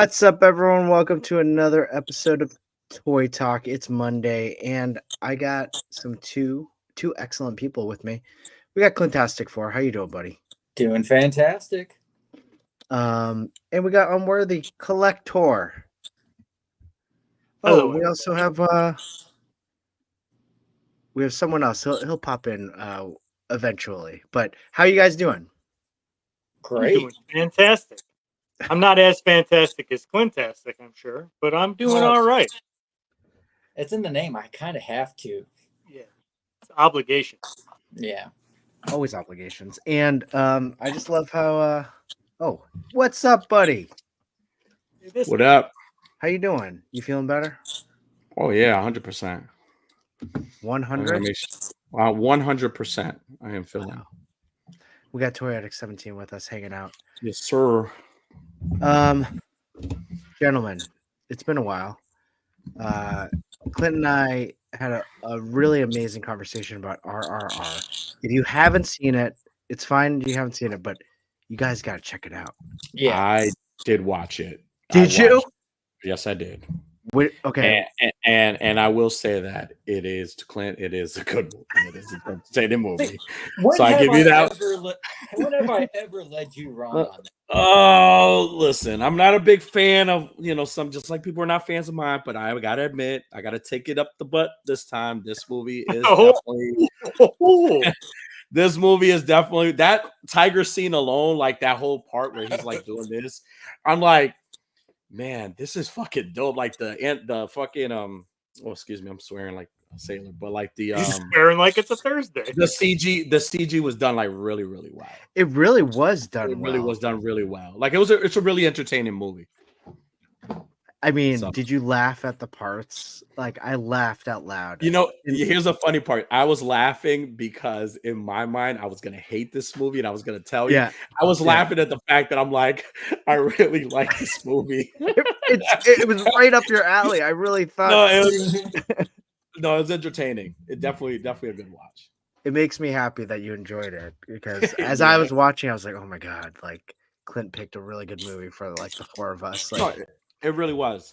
What's up, everyone? Welcome to another episode of Toy Talk. It's Monday, and I got two excellent people with me. We got Clintastic 4. How you doing, buddy? Doing fantastic. And we got Unworthy Collector. Hello, We also have someone else. He'll pop in eventually. But how you guys doing? Great. I'm doing fantastic. I'm not as fantastic as Clintastic, I'm sure, but I'm doing all right. It's in the name. I kind of have to. Yeah, it's obligation. Yeah. Always obligations. And I just love how. What's up, buddy? What up? How you doing? You feeling better? Oh yeah, 100%. 100. 100%. I am feeling. We got Toy Addict 17 with us, hanging out. Yes, sir. Gentlemen, it's been a while. Clint and I had a really amazing conversation about RRR. If you haven't seen it, it's fine. You haven't seen it, but you guys got to check it out. Yeah. I did watch it. Did you? Yes, I did. Okay. And I will say that it is, Clint, it is a good movie. It is a entertaining movie. So I give you that. When have I ever led you wrong on that? Oh, listen, I'm not a big fan of, some, just like people are not fans of mine, but I got to admit, I got to take it up the butt this time. This movie is definitely, this movie is definitely, that tiger scene alone, like that whole part where he's like doing this, I'm like, man, this is fucking dope. Like the fucking, excuse me, I'm swearing like a sailor, but like the swearing like it's a Thursday. The CG was done like really, really well. It really was done. It really was done really well. Like it's a really entertaining movie. I mean, did you laugh at the parts? Like I laughed out loud. Here's a funny part. I was laughing because in my mind I was gonna hate this movie, and I was gonna tell you. I was laughing at the fact that I'm like, I really like this movie. It was right up your alley. I really thought. No, it was entertaining. It definitely a good watch. It makes me happy that you enjoyed it because as I was watching, I was like, oh my god, like Clint picked a really good movie for like the four of us. Like, no, it really was.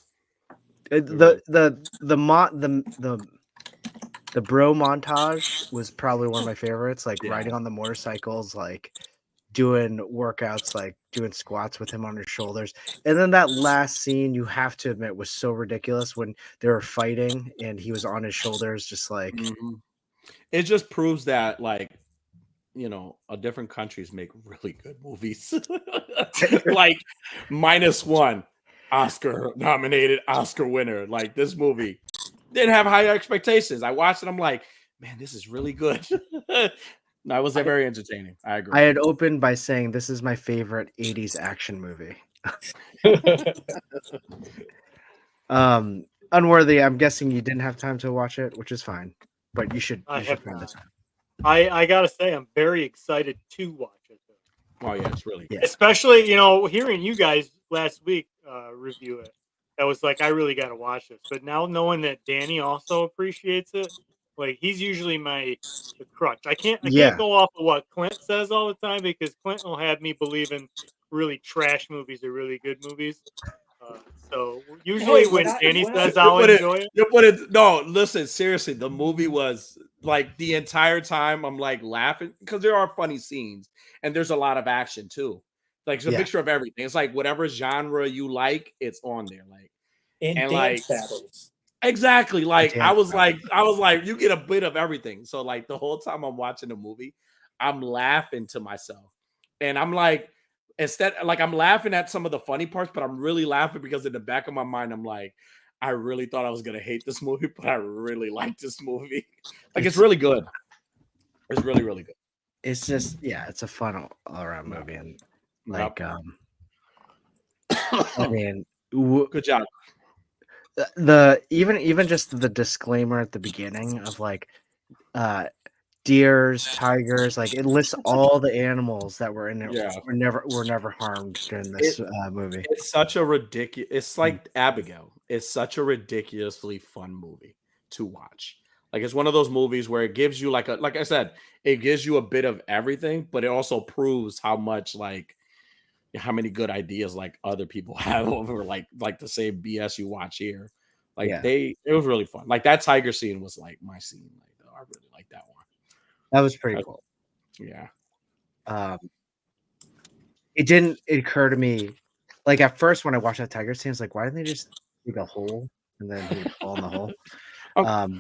The bro montage was probably one of my favorites. Like riding on the motorcycles, like doing workouts, like doing squats with him on his shoulders. And then that last scene, you have to admit, was so ridiculous when they were fighting and he was on his shoulders, just like it just proves that like different countries make really good movies. Like -1 Oscar nominated, Oscar winner. Like this movie didn't have high expectations. I watched it, I'm like, man, this is really good. No, it was very entertaining. I agree. I had opened by saying this is my favorite 80s action movie. Unworthy, I'm guessing you didn't have time to watch it, which is fine, but you should find the time. I gotta say, I'm very excited to watch it. Oh yeah, it's really good. Especially, hearing you guys last week review it. That was like, I really gotta watch this. But now knowing that Danny also appreciates it, like he's usually my crutch. I can't go off of what Clint says all the time because Clint will have me believing really trash movies are really good movies. So usually when Danny says I'll enjoy it. No, listen, seriously, the movie was like the entire time I'm like laughing because there are funny scenes and there's a lot of action too. Like it's a mixture of everything. It's like whatever genre you like, it's on there. Like and like battles. Exactly. Like I was like, you get a bit of everything. So like the whole time I'm watching the movie, I'm laughing to myself. And I'm like, I'm laughing at some of the funny parts, but I'm really laughing because in the back of my mind, I'm like, I really thought I was gonna hate this movie, but I really like this movie. Like it's really good. It's really, really good. It's just, it's a fun all around movie. And like I mean, good job. Even just the disclaimer at the beginning of like deers, tigers, like it lists all the animals that were in it were never harmed during this movie. It's such a ridiculous. It's like Abigail. It's such a ridiculously fun movie to watch. Like it's one of those movies where it gives you like I said, it gives you a bit of everything, but it also proves how much like how many good ideas like other people have over like the same BS you watch here. Like Yeah. it was really fun. Like that tiger scene was like my scene. Like I really like that one. That was pretty cool. Yeah. It didn't occur to me, like at first when I watched that tiger scene, I was like, why didn't they just dig a hole and then he would fall in the hole?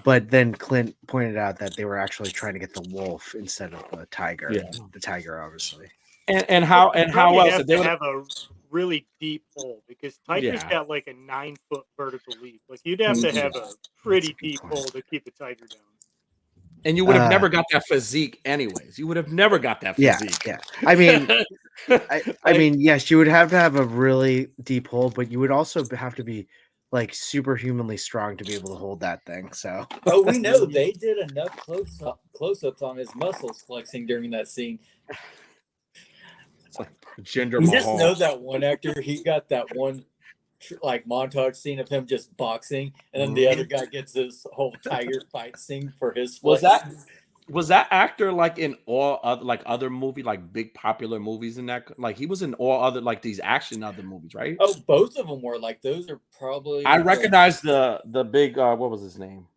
But then Clint pointed out that they were actually trying to get the wolf instead of the tiger. Yeah. The tiger, obviously. And how else have they to would have a really deep hole because tigers got like a 9-foot vertical leap. Like you'd have to have a pretty deep hole to keep a tiger down. And you would have never got that physique anyways. You would have never got that physique. Yeah. I mean, I mean, yes, you would have to have a really deep hole, but you would also have to be like superhumanly strong to be able to hold that thing. So, but we know they did enough close-ups on his muscles flexing during that scene. It's like Jinder You just Mahal. know that one actor, he got that one like montage scene of him just boxing, and then the other guy gets this whole tiger fight scene for his was that actor like in all other like other movie, like big popular movies in that, like he was in all other like these action other movies, right? Oh, both of them were like those are probably I recognize the big what was his name?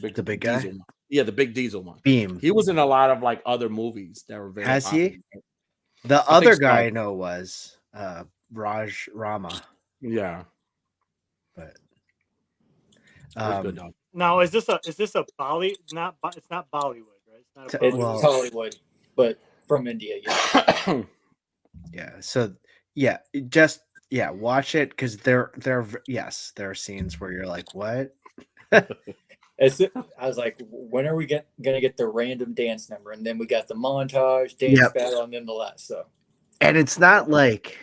the big guy? Diesel. Yeah, the big Diesel one. Beam. He was in a lot of like other movies that were very popular. He? The other guy I know was Raj Rama. Yeah. But good, now is this a Bolly? It's not Bollywood, right? It's not it's Hollywood, but from India. Yeah. Yeah. So watch it because there are scenes where you're like, what? I was like, when are we gonna get the random dance number? And then we got the montage, dance battle, and then the last. So, and it's not like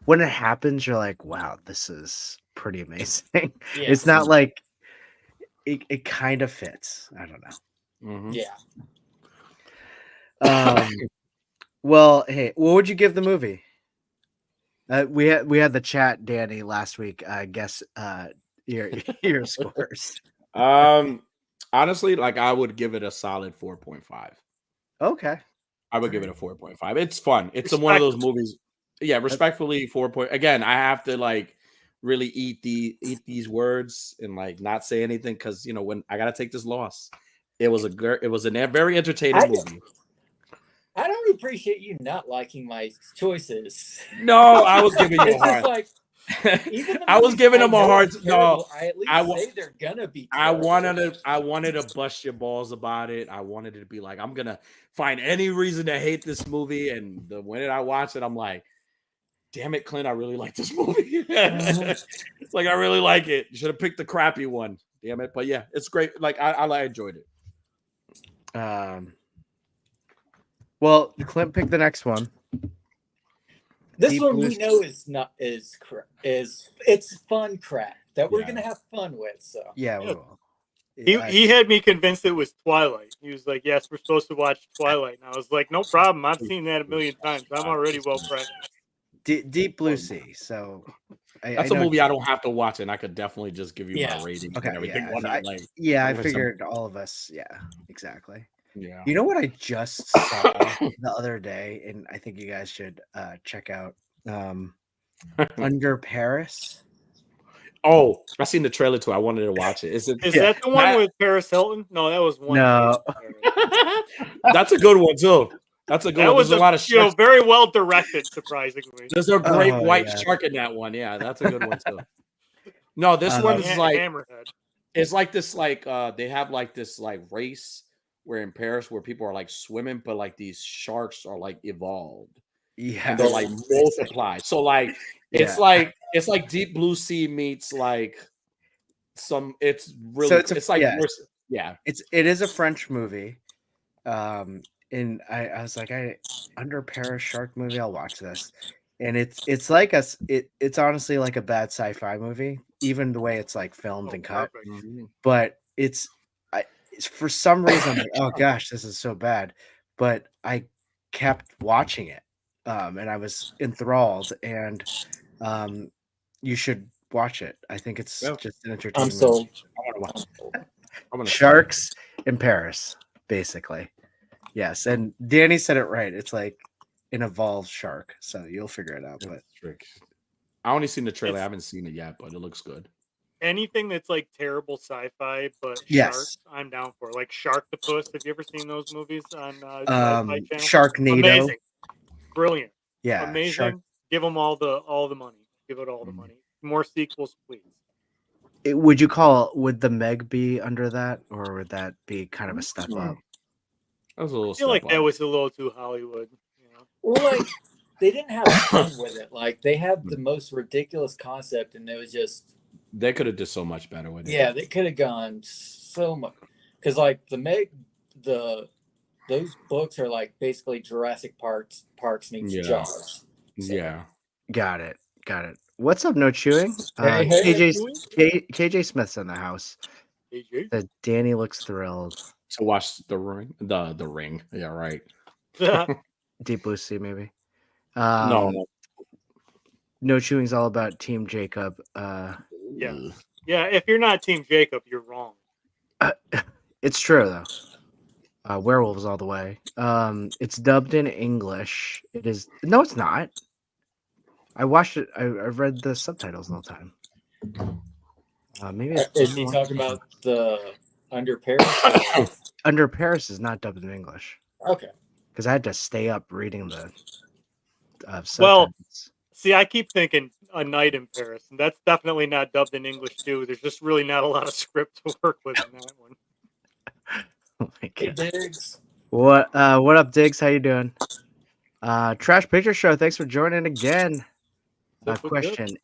when it happens, you're like, wow, this is pretty amazing. It's not like it kind of fits. I don't know. Yeah. Well, hey, what would you give the movie? We had the chat, Danny, last week. Guess your scores. Honestly, like I would give it a solid 4.5. Okay. I would give it a 4.5. It's fun. It's one of those movies. Yeah, respectfully, 4. Again, I have to like really eat these words and like not say anything because when I gotta take this loss. It was a very entertaining movie. I don't appreciate you not liking my choices. No, I was giving you a hard. Like, I was giving them a hard. No, I at least say they're gonna be. I wanted to bust your balls about it. I wanted it to be like I'm gonna find any reason to hate this movie, and the minute I watch it, I'm like, damn it, Clint, I really like this movie. It's like I really like it. You should have picked the crappy one. Damn it, but yeah, it's great. Like I enjoyed it. Well, Clint picked the next one. This one we know is it's fun crap that we're gonna have fun with. So yeah, we will. He had me convinced it was Twilight. He was like, "Yes, we're supposed to watch Twilight," and I was like, "No problem. I've seen that a million times. I'm already well practiced." Deep Blue Sea. So that's a movie I don't have to watch, and I could definitely just give you my rating and everything. I figured all of us. Yeah, exactly. Yeah. You know what I just saw the other day, and I think you guys should check out Under Paris. Oh, I seen the trailer too. I wanted to watch it. Is that the one with Paris Hilton? No, that was one. No, that's a good one too. That's a good one. There's a lot of very well directed, surprisingly. There's a great white shark in that one. Yeah, that's a good one too. No, this one is like Hammerhead. It's like this, like they have like this like race where in Paris where people are like swimming, but like these sharks are like evolved. Yeah, and they're like multiplied. So like it's like Deep Blue Sea meets like some. It's really it's like it is a French movie. And I was like, Under Paris shark movie, I'll watch this. And it's like it's honestly like a bad sci-fi movie, even the way it's like filmed and cut. But it's for some reason I'm like, oh gosh, this is so bad. But I kept watching it. And I was enthralled, and you should watch it. I think it's just an entertainment. I'm sold. Sharks in Paris, basically. Yes, and Danny said it right. It's like an evolved shark, so you'll figure it out. But That's trick. I only seen the trailer. I It's- haven't seen it yet, but it looks good. Anything that's like terrible sci-fi but yes, sharks, I'm down for. Like Sharktopus. Have you ever seen those movies on Sci-Fi Channel? Sharknado. Amazing, brilliant, Yeah, amazing. Give them all the money. Give it all the money. More sequels, please. Would you call would the Meg be under that, or would that be kind of a step up? That was a little I feel step like that up. was a little too Hollywood. You know? Well, like they didn't have fun with it. Like they had the most ridiculous concept, and it was just They could have did so much better with it. yeah, they could have gone so much because like those books are like basically Jurassic Parks meets Yeah. Jaws. So, Yeah. Got it. What's up? No chewing. Hey, hey. KJ Smith's in the house. AJ? That Danny looks thrilled. To watch the ring. The ring. Yeah, right. Deep Blue Sea, maybe. No. No chewing's all about Team Jacob. Yeah. Yeah, if you're not Team Jacob, you're wrong. It's true though. Werewolves all the way. It's dubbed in English. It is no, it's not. I watched it. I read the subtitles all the time. Maybe Is he talking about the Under Paris? Under Paris is not dubbed in English Okay. because I had to stay up reading the subtitles. Well, see, I keep thinking A Night in Paris, and that's definitely not dubbed in English too. There's just really not a lot of script to work with in that one. Oh my Hey, God. Diggs. What up, Diggs? How you doing? Trash Picture Show. Thanks for joining again. Question: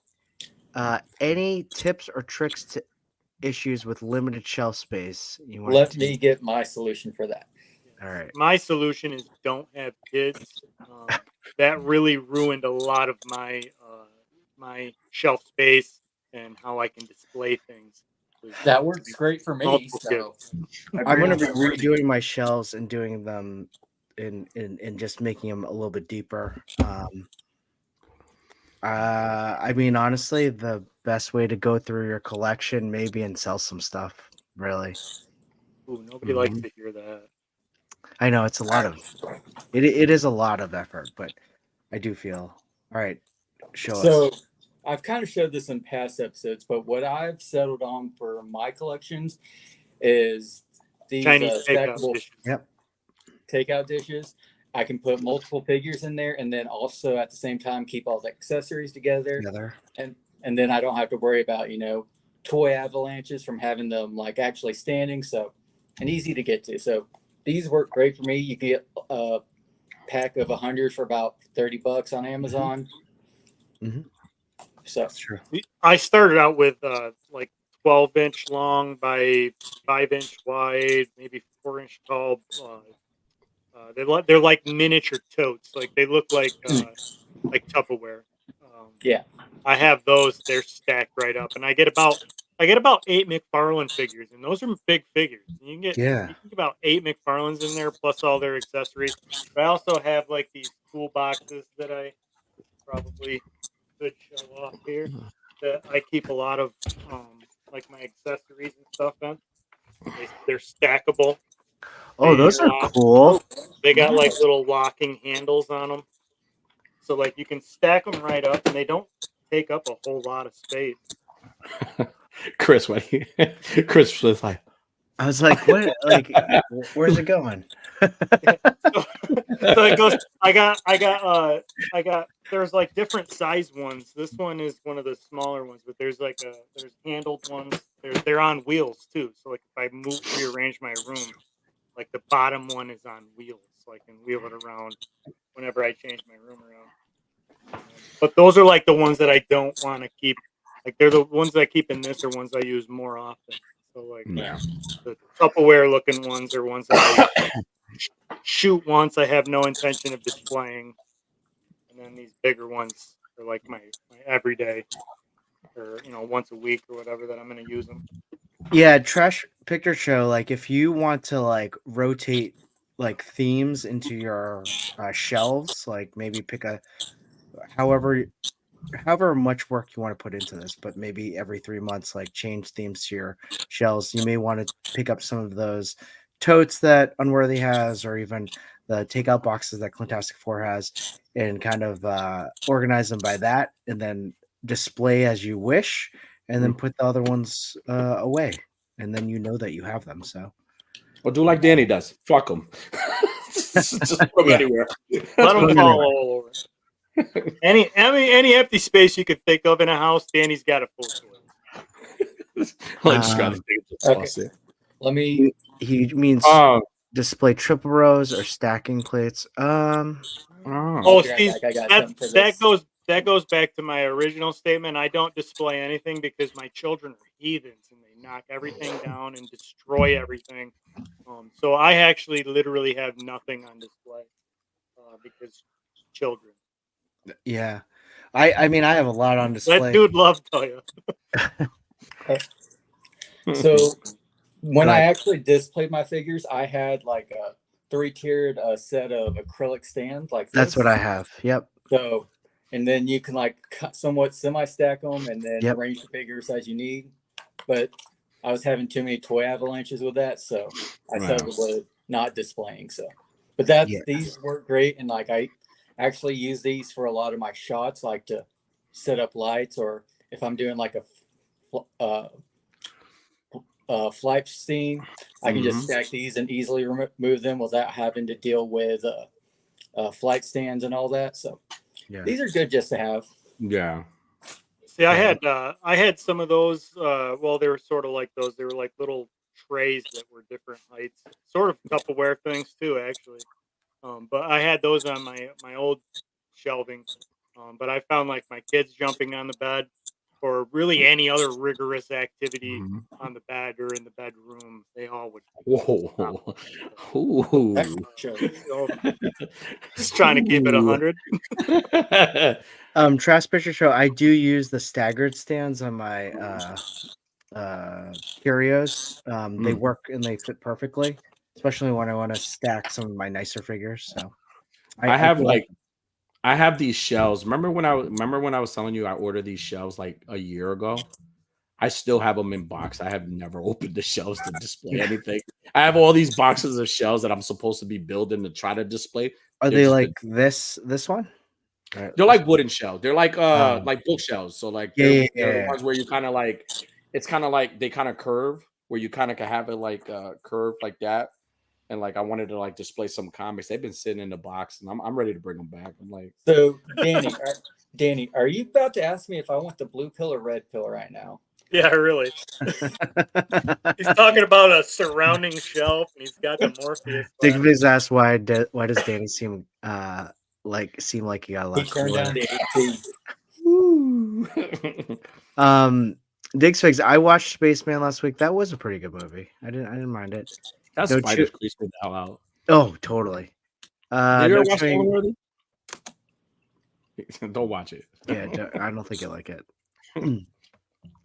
any tips or tricks to issues with limited shelf space? Let me get my solution for that. All right. My solution is don't have kids. That really ruined a lot of my my shelf space and how I can display things. That works great for me. Multiple So I'm gonna be redoing my shelves and doing them in just making them a little bit deeper. I mean, honestly, the best way to go through your collection maybe and sell some stuff. Really, Ooh, nobody likes to hear that. I know it's a lot of it is a lot of effort, but I do feel all right. Show So us. I've kind of showed this in past episodes, but what I've settled on for my collections is these Chinese takeout stackable dishes. Yep. takeout dishes. I can put multiple figures in there, and then also at the same time keep all the accessories together. And then I don't have to worry about toy avalanches from having them like actually standing. So and easy to get to. So these work great for me. You can get a pack of 100 for about $30 on Amazon. Mm-hmm. So That's true. I started out with like 12-inch long by 5-inch wide, maybe 4-inch tall. They're like miniature totes. Like they look like Tupperware. Yeah. I have those. They're stacked right up, and I get about 8 McFarlane figures, and those are big figures. You can get about 8 McFarlanes in there plus all their accessories. But I also have like these tool boxes that I probably could show off here. That I keep a lot of like my accessories and stuff in. They're stackable. Oh, those are cool. They got like little locking handles on them. So like you can stack them right up and they don't take up a whole lot of space. Chris was like, I was like, what? Like, where's it going? So it goes. I got. There's like different size ones. This one is one of the smaller ones, but there's handled ones. They're on wheels too. So like if I rearrange my room, like the bottom one is on wheels, so I can wheel it around whenever I change my room around. But those are like the ones that I don't want to keep. Like they're the ones that I keep in this are ones I use more often. So like the Tupperware looking ones are ones that I shoot once. I have no intention of displaying, and then these bigger ones are like my everyday, or once a week or whatever that I'm going to use them. Yeah, Trash Picture Show. Like, if you want to like rotate like themes into your shelves, like maybe pick however much work you want to put into this, but maybe every 3 months, like change themes to your shelves. You may want to pick up some of those totes that Unworthy has, or even the takeout boxes that Clintastic 4 has, and kind of organize them by that, and then display as you wish, and then put the other ones away, and then you know that you have them. So, or do like Danny does. Fuck them. Just put them anywhere. Let them fall all over. Any empty space you could think of in a house, Danny's got a full choice. Okay. Let me. He means display triple rows or stacking plates. See, I that goes back to my original statement. I don't display anything because my children are heathens and they knock everything down and destroy everything. So I actually literally have nothing on display because children. Yeah, I mean I have a lot on display. That dude loved Toya. So when I actually displayed my figures, I had like a 3-tiered set of acrylic stands like this. That's what I have. Yep. So, and then you can like somewhat semi-stack them and then arrange the figures as you need. But I was having too many toy avalanches with that, so I settled with not displaying. So, but these work great, and like I actually use these for a lot of my shots, like to set up lights, or if I'm doing like a flight scene, I can just stack these and easily remove them without having to deal with flight stands and all that. So these are good just to have. Yeah. See, I had some of those. Well, they were sort of like those. They were like little trays that were different heights, sort of Tupperware things too, actually. But I had those on my old shelving. But I found like my kids jumping on the bed, or really any other rigorous activity on the bed or in the bedroom, they all would. Whoa! Just trying to keep it 100. Trash Picture Show. I do use the staggered stands on my curios. They work and they fit perfectly, especially when I want to stack some of my nicer figures. So I have these shelves. Remember when I was telling you I ordered these shelves like a year ago? I still have them in box. I have never opened the shelves to display anything. I have all these boxes of shelves that I'm supposed to be building to try to display. Are they like this one? They're like wooden shelves. They're like bookshelves. So like they're the ones where you kind of like, it's kind of like they kind of curve where you kind of can have it like curved like that. And like I wanted to like display some comics. They've been sitting in the box, and I'm ready to bring them back. I'm like, so Danny, are you about to ask me if I want the blue pill or red pill right now? Yeah, really. He's talking about a surrounding shelf, and he's got the Morpheus. Digby's asked why does Danny seem like he got a lot cooler? Diggs Figs, I watched Spaceman last week. That was a pretty good movie. I didn't mind it. That spider creased me the hell out. Oh, totally. Did you ever watch Unworthy? Don't watch it. Yeah, I don't think you like it.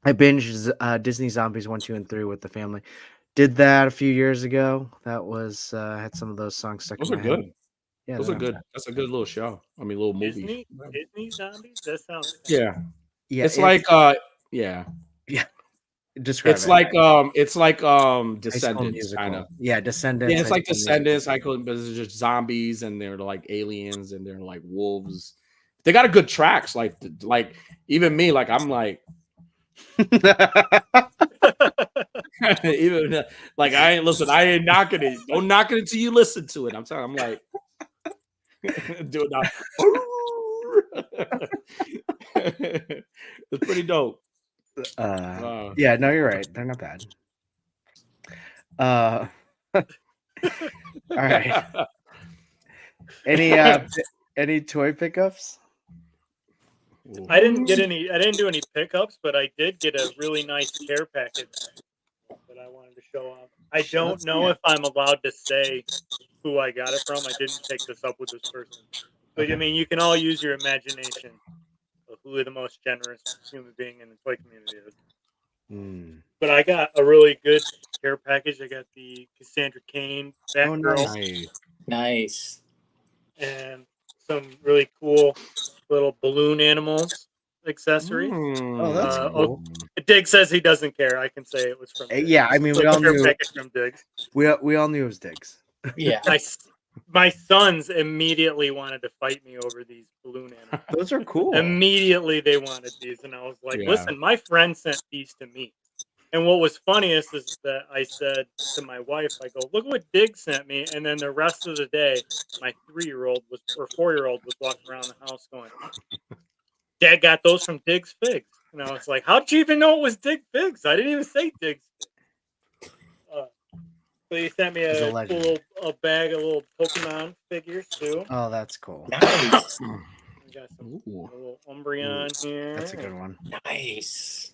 I binged Disney Zombies 1, 2, and 3 with the family. Did that a few years ago. That was had some of those songs stuck in my head. Yeah, those are good. That's a good little show. I mean, little movie. Disney Zombies. That sounds. Yeah. It's like yeah. Describe it's it. like Descendants kind of. Yeah, Descendants. Yeah, it's like Descendants. But it's just zombies, and they're like aliens, and they're like wolves. They got a good tracks. Like even me, like I'm like. Even like I ain't listen. I ain't knocking it. Don't knock it until you listen to it. I'm telling. I'm like, do it now. It's pretty dope. Yeah, no, you're right. They're not bad. All right. Any toy pickups? I didn't do any pickups, but I did get a really nice care package that I wanted to show off. I don't know if I'm allowed to say who I got it from. I didn't take this up with this person. But I mean, you can all use your imagination of who the most generous human being in the toy community is. But I got a really good care package. I got the Cassandra Cain Batgirl. Nice. And some really cool little balloon animals. accessories. Oh, that's cool. Diggs says he doesn't care. I can say it was from Diggs. Yeah, I mean, we all knew from Diggs. We all knew it was Diggs. Yeah. My sons immediately wanted to fight me over these balloon animals. Those are cool. Immediately they wanted these, and I was like, "Listen, my friend sent these to me." And what was funniest is that I said to my wife, I go, "Look what Diggs sent me," and then the rest of the day, my 4-year-old was walking around the house going, "Dad got those from Diggs Figs," and I was like, "How'd you even know it was Diggs Figs? I didn't even say Diggs Figs." So he sent me a cool bag of little Pokemon figures too. Oh, that's cool. Nice. We got some little Umbreon here. That's a good one. Nice.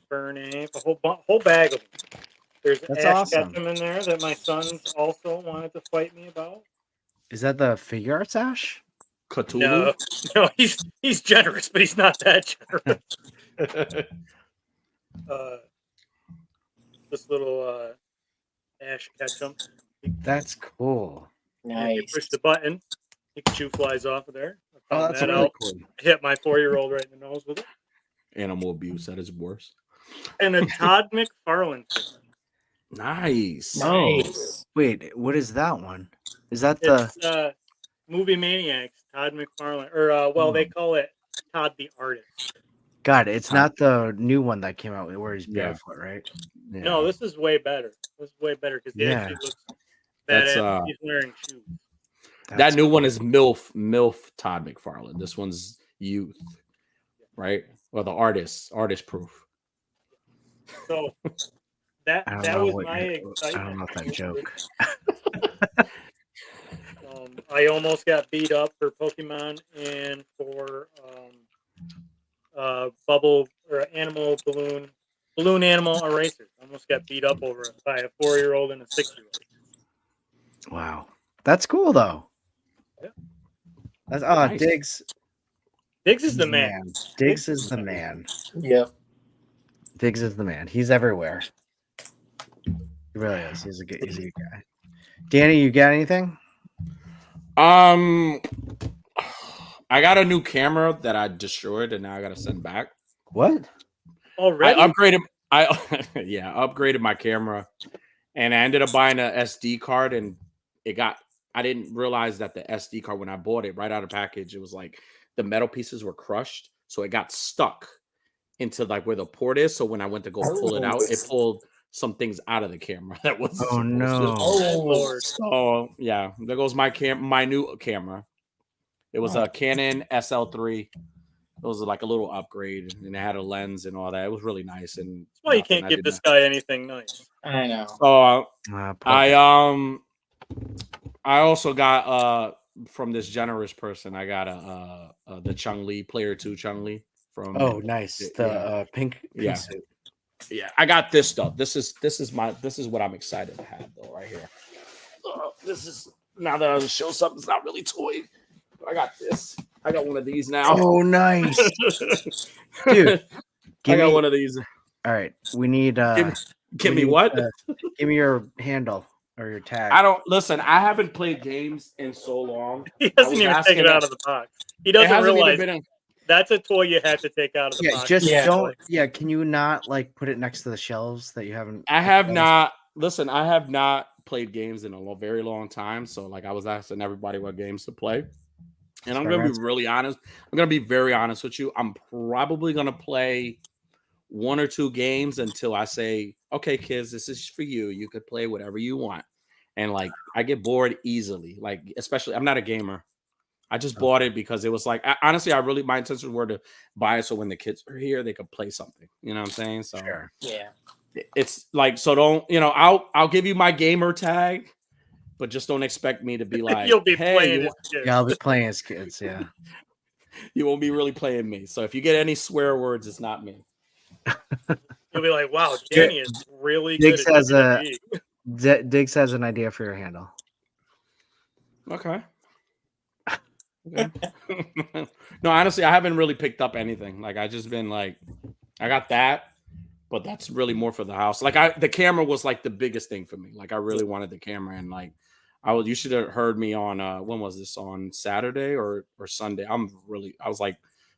Burnape, a whole bag of them. There's That's Ash awesome. Ketchum in there that my sons also wanted to fight me about. Is that the figure arts Ash? Cthulhu? No, he's generous, but he's not that generous. This little Ash Ketchum. That's cool. Nice. You push the button, Pikachu flies off of there. Oh, that's really cool. Hit my 4-year-old right in the nose with it. Animal abuse at its worst. And a Todd McFarlane figure. Nice. Nice. Wait, what is that one? Is that It's Movie Maniacs, Todd McFarlane, or they call it Todd the Artist. God, it's not the new one that came out where he's barefoot, right? Yeah. No, this is way better. This is way better because he actually looks badass. He's wearing shoes. That new one is MILF Todd McFarlane. This one's youth, right? Well, the artist proof. So that was my excitement. I don't know if that joke. I almost got beat up for Pokemon and for bubble or balloon animal erasers. Almost got beat up over it by a 4-year-old and a 6-year-old. Wow, that's cool though. Yeah. That's nice. Diggs. Diggs is the man. Diggs is the man. Yep. Diggs is the man. He's everywhere. He really is. He's a good guy. Danny, you got anything? I got a new camera that I destroyed and now I got to send back. What? Already? I upgraded my camera and I ended up buying a SD card and I didn't realize that the SD card, when I bought it right out of package, it was like the metal pieces were crushed. So it got stuck into like where the port is. So when I went to go pull it out, it pulled some things out of the camera that was Lord. So yeah, there goes my new camera. It was a Canon SL3. It was like a little upgrade and it had a lens and all that. It was really nice. And that's why you can't give this guy anything nice. I know. So I also got from this generous person, I got the Chun-Li Player 2 Chun-Li from nice. The pink suit. Yeah, I got this stuff. This is what I'm excited to have though, right here. This is now that I show something, it's not really toy. I got this. I got one of these now. Oh, nice. Dude, I got one of these. All right. We need give me what? Give me your handle or your tag. I haven't played games in so long. He doesn't even take it out of the box. He doesn't realize that's a toy you have to take out of the box. Don't. Yeah, can you not like put it next to the shelves that you haven't? I have not. Listen, I have not played games in a very long time. So like I was asking everybody what games to play. And I'm going to be really honest. I'm going to be very honest with you. I'm probably going to play 1 or 2 games until I say, okay, kids, this is for you. You could play whatever you want. And like, I get bored easily. Like, especially, I'm not a gamer. I just bought it because it was like, honestly, my intentions were to buy it so when the kids are here, they could play something. You know what I'm saying? So yeah, it's like, so don't, I'll give you my gamer tag. But just don't expect me to be like, you'll be playing as kids. Yeah, I'll be playing as kids. Yeah, you won't be really playing me. So if you get any swear words, it's not me. You'll be like, "Wow, Danny is really good." Diggs has an idea for your handle. Okay. No, honestly, I haven't really picked up anything. Like I just been like, I got that, but that's really more for the house. Like the camera was like the biggest thing for me. Like I really wanted the camera and like. You should have heard me on when was this, on Saturday or Sunday? I was like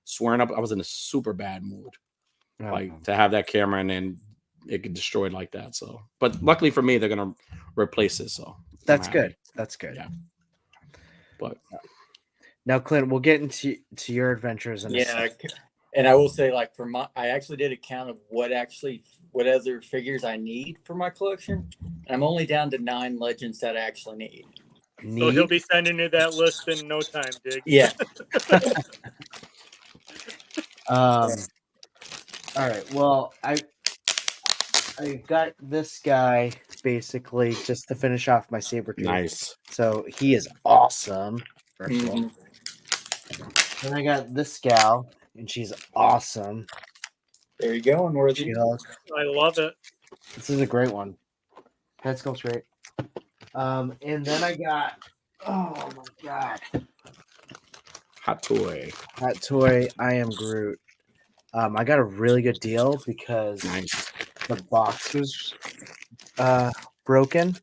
swearing up. I was in a super bad mood. Oh. Like to have that camera and then it get destroyed like that. So, but luckily for me, they're gonna replace it. So that's good. That's good. Yeah. But now, Clint, we'll get into your adventures in a second. And I will say, like, I actually did a count of what other figures I need for my collection, and I'm only down to 9 legends that I actually need. So he'll be sending you that list in no time, Dig. Yeah. All right. Well, I got this guy basically just to finish off my Sabertooth. nice. So he is awesome. First of all. Then I got this gal, and she's awesome. There you go, Unworthy. I love it. This is a great one. Head sculpt's great. And then I got, oh my god, Hot toy. I Am Groot. I got a really good deal because the box was broken,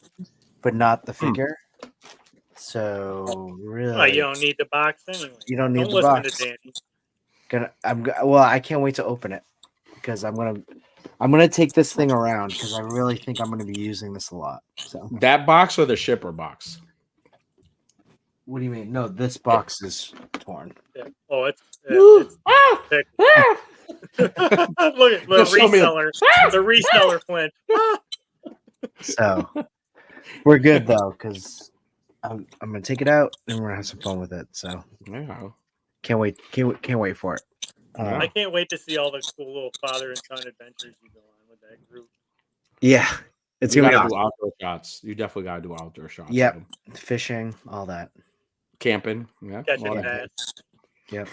but not the figure. So really, You don't need the box anyway. You don't need the listen box. to Danny. I can't wait to open it because I'm gonna take this thing around because I really think I'm gonna be using this a lot. So that box or the shipper box? What do you mean? No, this box is torn. Yeah. Oh, it's look at the reseller. The reseller flinch. So we're good though, because I'm gonna take it out and we're gonna have some fun with it. So yeah. Can't wait for it. I can't wait to see all the cool little father and son adventures you go on with that group. Yeah, it's gonna be awesome. Do outdoor shots. You definitely gotta do outdoor shots. Yep, fishing, all that. Camping, yeah. Catching bass. Yep.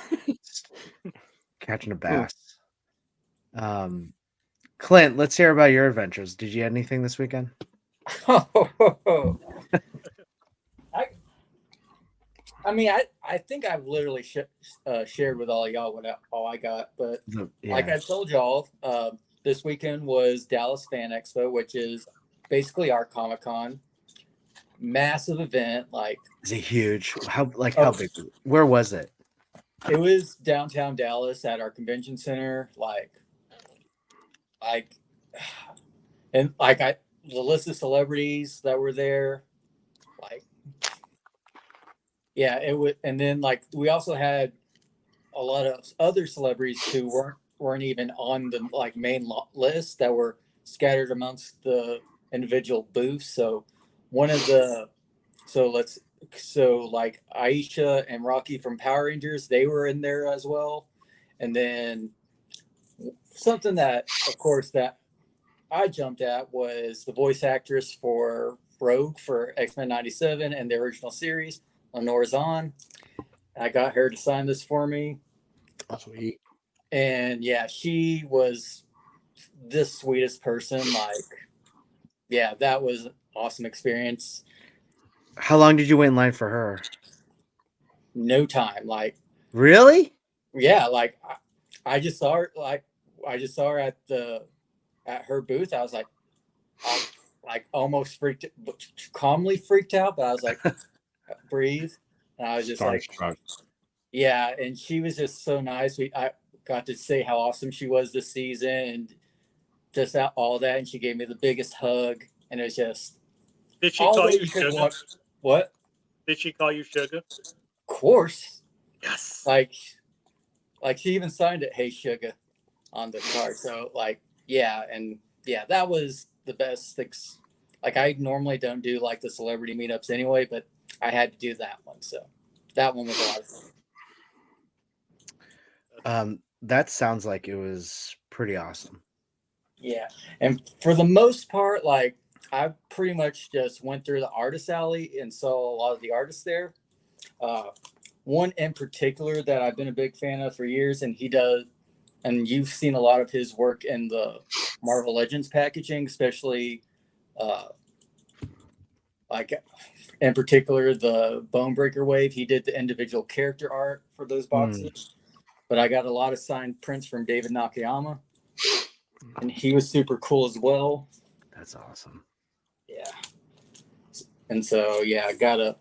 Catching a bass. Clint, let's hear about your adventures. Did you have anything this weekend? I think I've literally shared with all y'all what all I got, but like I told y'all, this weekend was Dallas Fan Expo, which is basically our Comic-Con. Massive event. Like, is it huge? How big? Where was it? It was downtown Dallas at our convention center. The list of celebrities that were there, it would. And then we also had a lot of other celebrities who weren't even on the main list that were scattered amongst the individual booths. So Aisha and Rocky from Power Rangers, they were in there as well. And then something that, of course, that I jumped at was the voice actress for Rogue for X-Men 97 and the original series, Lenore Zahn. I got her to sign this for me. Sweet. And yeah, she was the sweetest person. That was an awesome experience. How long did you wait in line for her? No time. Really? Yeah, I just saw her. At her booth. I was almost calmly freaked out, but I was breathe. And I was just yeah. And she was just so nice. I got to say how awesome she was this season and just all that. And she gave me the biggest hug. And it was just. Did she call you sugar? What? Did she call you sugar? Of course. Yes. She even signed it, "Hey Sugar," on the card. So that was the best. I normally don't do the celebrity meetups anyway, but I had to do that one. So that one was a lot of fun. That sounds like it was pretty awesome. Yeah, and for the most part, I pretty much just went through the artist alley and saw a lot of the artists there. One in particular that I've been a big fan of for years, and he does, and you've seen a lot of his work in the Marvel Legends packaging, especially in particular the Bonebreaker wave. He did the individual character art for those boxes. But I got a lot of signed prints from David Nakayama, and he was super cool as well. That's awesome. Yeah. And so I got a.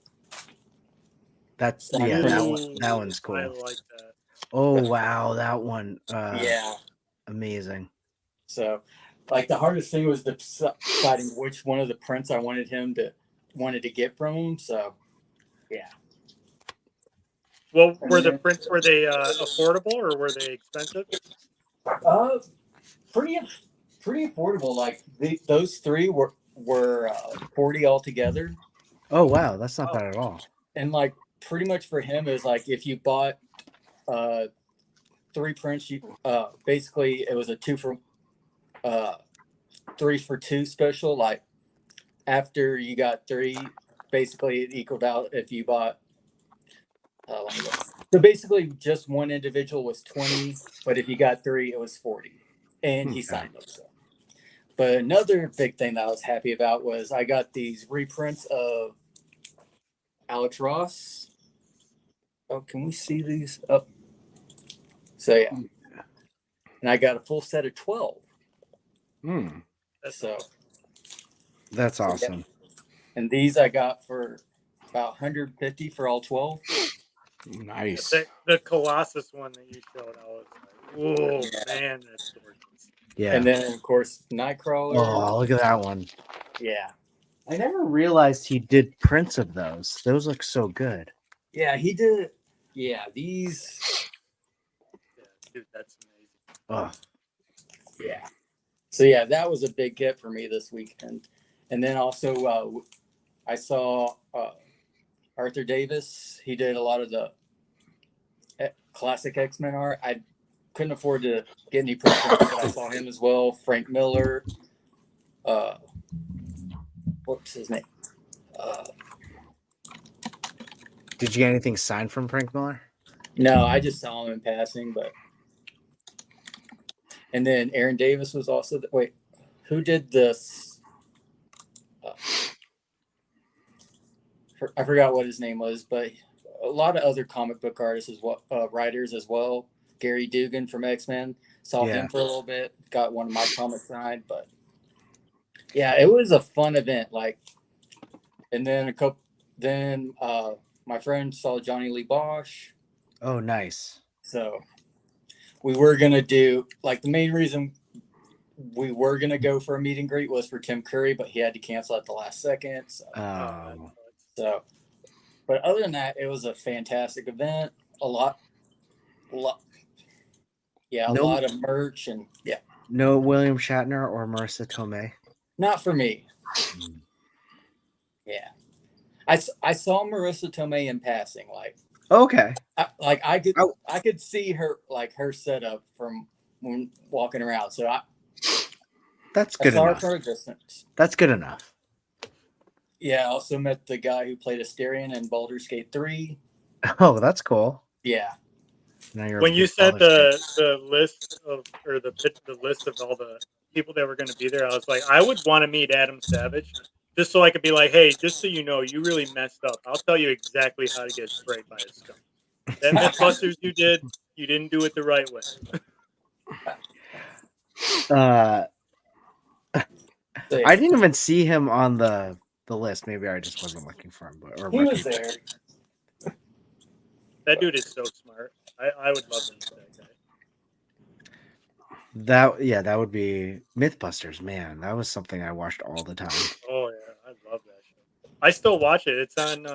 That one's cool. I like that. Oh wow, that one. Yeah. Amazing. So, like the hardest thing was deciding which one of the prints I wanted to get from him. So, yeah. Well, were the prints affordable or were they expensive? Uh, pretty affordable. Like those three were 40 altogether. Oh wow, that's not bad at all. And like pretty much for him is like if you bought 3 prints, you basically it was a 3 for 2 special. Like after you got 3, basically it equaled out if you bought. Let me look. So basically, just one individual was 20, but if you got 3, it was 40, and he signed them. So. But another big thing that I was happy about was I got these reprints of Alex Ross. Oh, can we see these? Oh, so yeah, and I got a full set of 12. So that's awesome. Yeah. And these I got for about 150 for all 12. Nice. The Colossus one that you showed, I was like, whoa, man, that's gorgeous. Yeah. And then, of course, Nightcrawler. Oh, look at that one. Yeah. I never realized he did prints of those. Those look so good. Yeah, he did. Yeah, these. Yeah, dude, that's amazing. Oh. Yeah. So, yeah, that was a big get for me this weekend. And then also, I saw Arthur Davis. He did a lot of the classic X-Men art. I couldn't afford to get any prints, but I saw him as well. Frank Miller. What's his name? Did you get anything signed from Frank Miller? No, I just saw him in passing. But and then Aaron Davis was also wait, who did this? I forgot what his name was, but a lot of other comic book artists as well, writers as well. Gary Dugan from X-Men, saw him for a little bit. Got one of my comics signed, but yeah, it was a fun event. Like, and then my friend saw Johnny Lee Bosch. Oh, nice. So we were gonna do like the main reason we were gonna go for a meet and greet was for Tim Curry, but he had to cancel at the last second. So, but other than that, it was a fantastic event. A lot, yeah, a lot of merch and yeah. No William Shatner or Marissa Tomei? Not for me. Yeah, I saw Marissa Tomei in passing. Like, okay, I could see her like her setup from when walking around. So that's good enough. From a distance. That's good enough. Yeah, I also met the guy who played Asterion in Baldur's Gate 3. Oh, that's cool. Yeah. When you said the list of the list of all the people that were going to be there, I was like, I would want to meet Adam Savage just so I could be like, hey, just so you know, you really messed up. I'll tell you exactly how to get sprayed by a skunk. That Mythbusters you didn't do it the right way. I didn't even see him on the list. Maybe I just wasn't looking for him, he was there. That dude is so smart. I would love to meet that guy. That would be Mythbusters, man. That was something I watched all the time. Oh yeah, I love that show. I still watch it. It's on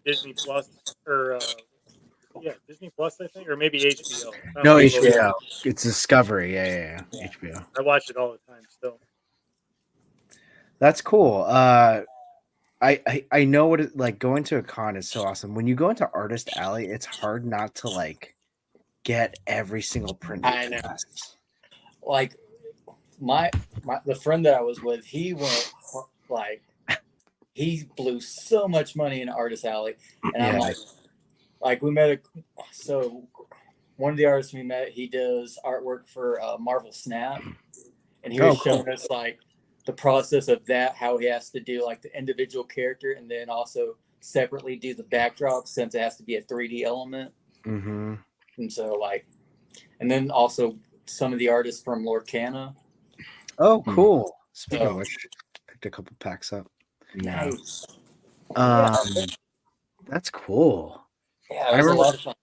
Disney Plus or Disney Plus, I think, or maybe HBO. No, HBO. It's Discovery. Yeah. HBO. I watch it all the time still. That's cool. I know what it like going to a con is so awesome. When you go into Artist Alley, it's hard not to like get every single print. I know. Like the friend that I was with, he went like he blew so much money in Artist Alley, and I'm like we met so one of the artists we met, he does artwork for Marvel Snap, and he was showing us like the process of that, how he has to do like the individual character and then also separately do the backdrop since it has to be a 3D element. Mm-hmm. And so and then also some of the artists from Lorcana. Oh, cool. Speaking of which, picked a couple packs up. Nice. That's cool. Yeah, it was a lot of fun.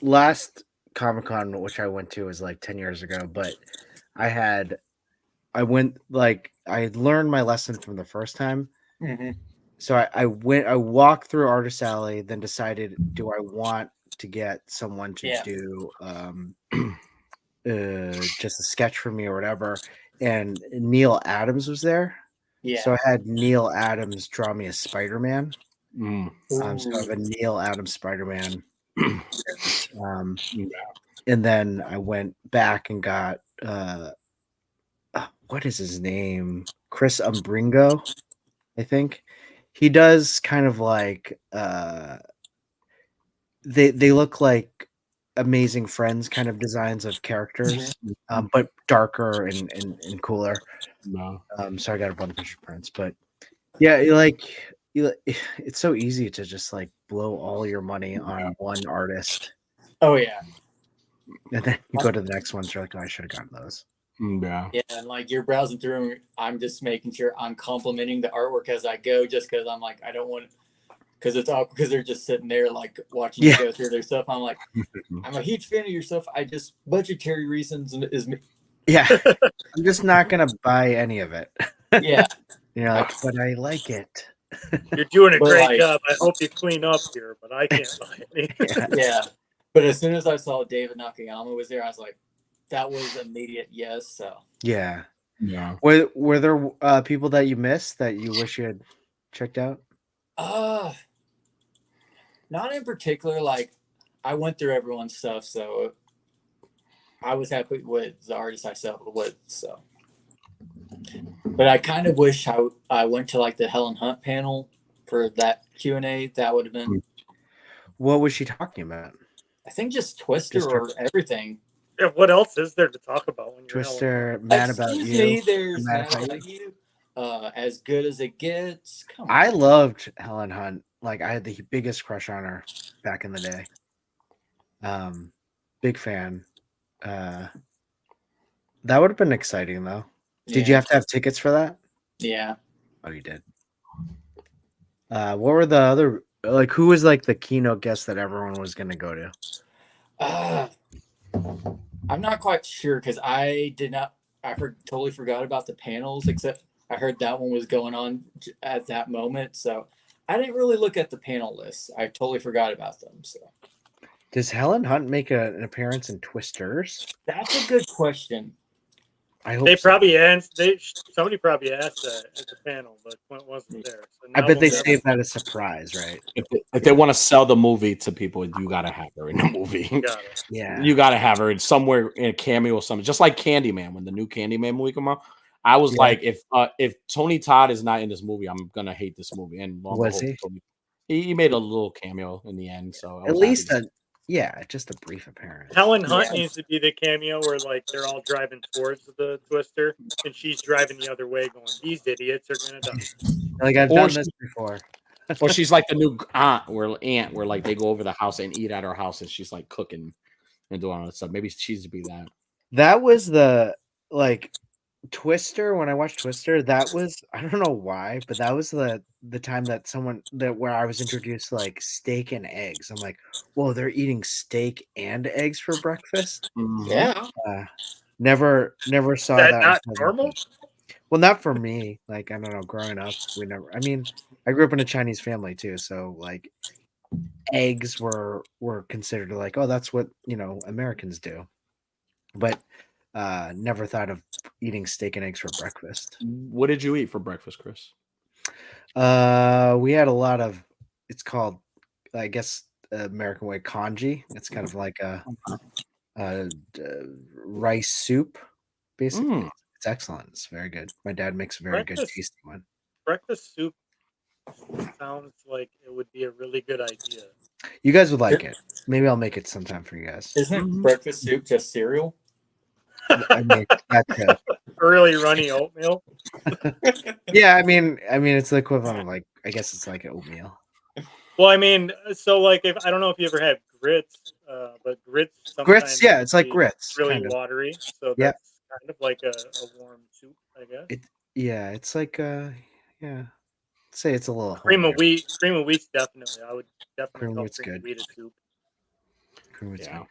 last Comic-Con, which I went to, was like 10 years ago, but I learned my lesson from the first time. Mm-hmm. So I walked through Artist Alley, then decided, do I want to get someone to do just a sketch for me or whatever? And Neil Adams was there. Yeah. So I had Neil Adams draw me a Spider-Man. Mm. So I have a Neil Adams Spider-Man. Yeah. And then I went back and got what is his name? Chris Umbringo, I think. He does kind of like they look like Amazing Friends kind of designs of characters, but darker and cooler. No. So I got a bunch of prints, but yeah, it's so easy to just like blow all your money on one artist. Oh yeah. And then you go to the next ones, you're like, oh, I should have gotten those. Yeah. Yeah, and like you're browsing through them, I'm just making sure I'm complimenting the artwork as I go, just because I'm like, I don't want, because it's all because they're just sitting there like watching you go through their stuff. I'm like, I'm a huge fan of your stuff. I just budgetary reasons is me. Yeah, I'm just not gonna buy any of it. Yeah, you're like, but I like it. You're doing a great job. I hope you clean up here, but I can't buy any. Yeah, but as soon as I saw David Nakayama was there, I was like, that was immediate yes. So yeah. Were there people that you missed that you wish you had checked out? Not in particular. Like I went through everyone's stuff, so I was happy with the artist I settled with. So, but I kind of wish I went to like the Helen Hunt panel for that Q&A. That would have been. What was she talking about? I think just Twister or everything. Yeah, what else is there to talk about when you're Twister, Mad About You? There's Mad About You. As Good as It Gets. Come on. I loved Helen Hunt. Like I had the biggest crush on her back in the day. Big fan. That would have been exciting though. Did you have to have tickets for that? Yeah. Oh, you did. What were the other, like, who was like the keynote guest that everyone was going to go to? I'm not quite sure because I totally forgot about the panels, except I heard that one was going on at that moment. So I didn't really look at the panel list. I totally forgot about them. So does Helen Hunt make an appearance in Twisters? That's a good question. I hope they so. probably asked. Somebody probably asked that at the panel, but Clint wasn't there. So I bet they saved that as a surprise, right? If they want to sell the movie to people, you gotta have her in the movie. Yeah, you gotta have her somewhere in a cameo or something. Just like Candyman, when the new Candyman movie came out, I was like, if Tony Todd is not in this movie, I'm gonna hate this movie. And was he? He made a little cameo in the end, so at least just a brief appearance. Helen Hunt needs to be the cameo where like they're all driving towards the Twister and she's driving the other way, going, "These idiots are gonna die." Like I've done this before. Or she's like the new aunt where like they go over the house and eat at her house, and she's like cooking and doing all that stuff. Maybe she's to be that. That was the Twister. When I watched Twister, that was, I don't know why, but that was the time that where I was introduced to like steak and eggs. I'm like, whoa, they're eating steak and eggs for breakfast. Yeah. Never saw that. That Not normal. Well, not for me. Like, I don't know. Growing up, I mean, I grew up in a Chinese family too, so like, eggs were considered like, oh, that's what Americans do. But never thought of eating steak and eggs for breakfast. What did you eat for breakfast, Chris? We had a lot of. It's called, I guess, American way congee. It's kind of like a rice soup, basically. It's excellent. It's very good. My dad makes a very good tasty one. Breakfast soup sounds like it would be a really good idea. You guys would like it. Maybe I'll make it sometime for you guys. Isn't breakfast soup just cereal? I mean, that's really runny oatmeal. Yeah, I mean, it's the equivalent of like, I guess it's like oatmeal. Well, I mean, so like, if I don't know if you ever had grits, but grits, yeah, it's like grits, really kind of watery. So that's kind of like a warm soup, I guess. It's like say it's a little cream of wheat. Cream of wheat's definitely. I would definitely call cream of wheat a soup. Cream of Yeah. tomato.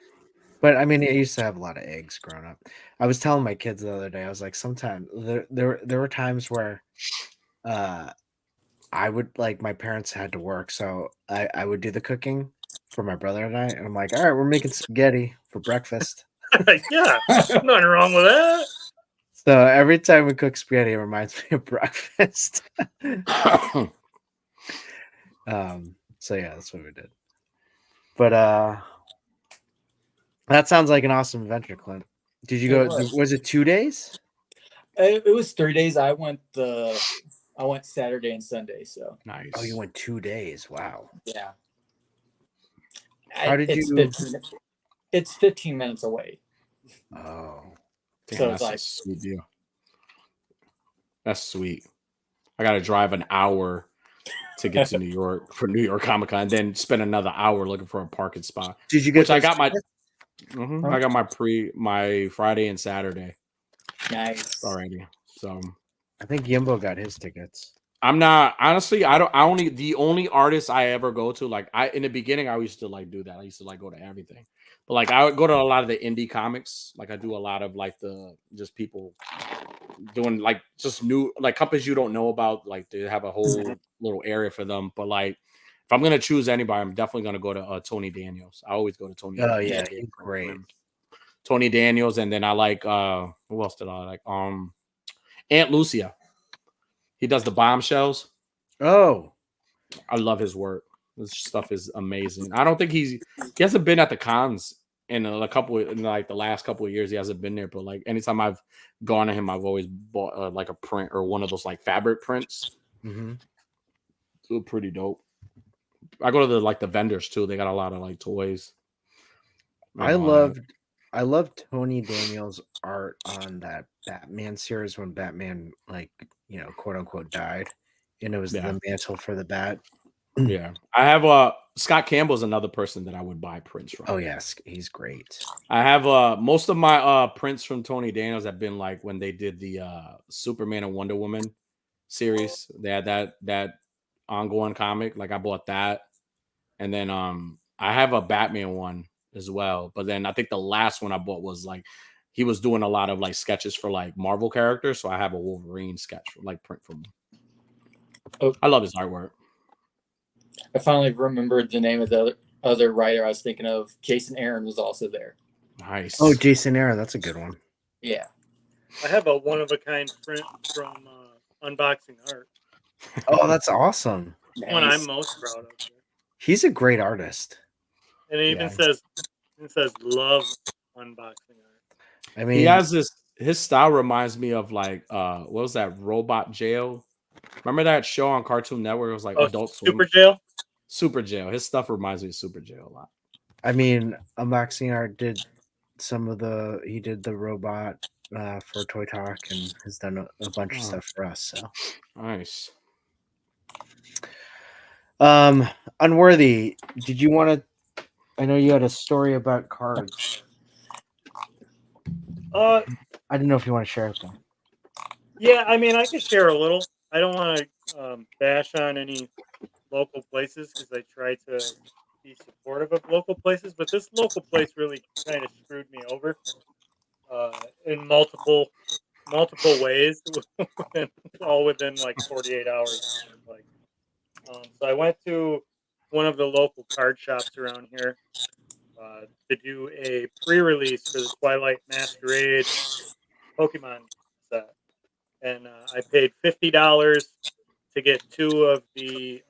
But I mean, I used to have a lot of eggs growing up. I was telling my kids the other day, I was like, sometimes there were times where I would like my parents had to work, so I would do the cooking for my brother and I, and I'm like, all right, we're making spaghetti for breakfast. Yeah, nothing wrong with that. So every time we cook spaghetti, it reminds me of breakfast. So yeah, that's what we did. But that sounds like an awesome adventure, Clint. Did you go? Was it 2 days? It was 3 days. I went Saturday and Sunday. So Nice. Oh, you went 2 days. Wow. yeah. How did it's you? 15 minutes away. Oh, damn, So it's that's a like sweet deal. That's sweet. I got to drive an hour to get to New York for New York Comic Con, then spend another hour looking for a parking spot. did you get? Which I those got tickets? I got my Friday and Saturday nice. already. So I think Yimbo got his tickets. I'm not honestly. The only artist I ever go to, like in the beginning, I used to like do that. I used to like go to everything, but like I would go to a lot of the indie comics. Like I do a lot of like the just people doing like just new like companies you don't know about. Like they have a whole little area for them. But like if I'm gonna choose anybody, I'm definitely gonna go to Tony Daniels. I always go to Tony. Oh Daniels. yeah, he's great. Tony Daniels, and then I like who else did I like? Aunt Lucia. He does the bombshells. Oh, I love his work. This stuff is amazing. I don't think he hasn't been at the cons in like the last couple of years. He hasn't been there, but like anytime I've gone to him, I've always bought like a print or one of those like fabric prints. mm-hmm. So pretty dope. I go to the vendors too. They got a lot of like toys. I loved Tony Daniels' art on that Batman series when Batman, like, quote unquote, died, and it was the mantle for the bat. Yeah, I have Scott Campbell's another person that I would buy prints from. Oh yes, he's great. I have most of my prints from Tony Daniels have been like when they did the Superman and Wonder Woman series. They had that ongoing comic. Like I bought that, and then I have a Batman one as well. But then I think the last one I bought was like he was doing a lot of like sketches for like Marvel characters. So I have a Wolverine sketch like print from him. Oh, I love his artwork. I finally remembered the name of the other writer I was thinking of. Jason Aaron was also there. Nice. Oh, Jason Aaron, that's a good one. Yeah. I have a one-of-a-kind print from Unboxing Art. Oh, that's awesome. Nice. One I'm most proud of. He's a great artist. And it even says love Unboxing Art. I mean, he has his style reminds me of like what was that Robot Jail? Remember that show on Cartoon Network? It was like Adult Super Swim. Jail? Super Jail. His stuff reminds me of Super Jail a lot. I mean, Unboxing Art did he did the robot for Toy Talk and has done a bunch of stuff for us. So nice. Unworthy, did you want to? I know you had a story about cards. I didn't know if you want to share it though. Yeah, I mean, I could share a little. I don't want to bash on any local places because I try to be supportive of local places, but this local place really kind of screwed me over in multiple ways, all within like 48 hours. Like, so I went to one of the local card shops around here to do a pre-release for the Twilight Masquerade Pokemon set, and I paid $50 to get 2 of the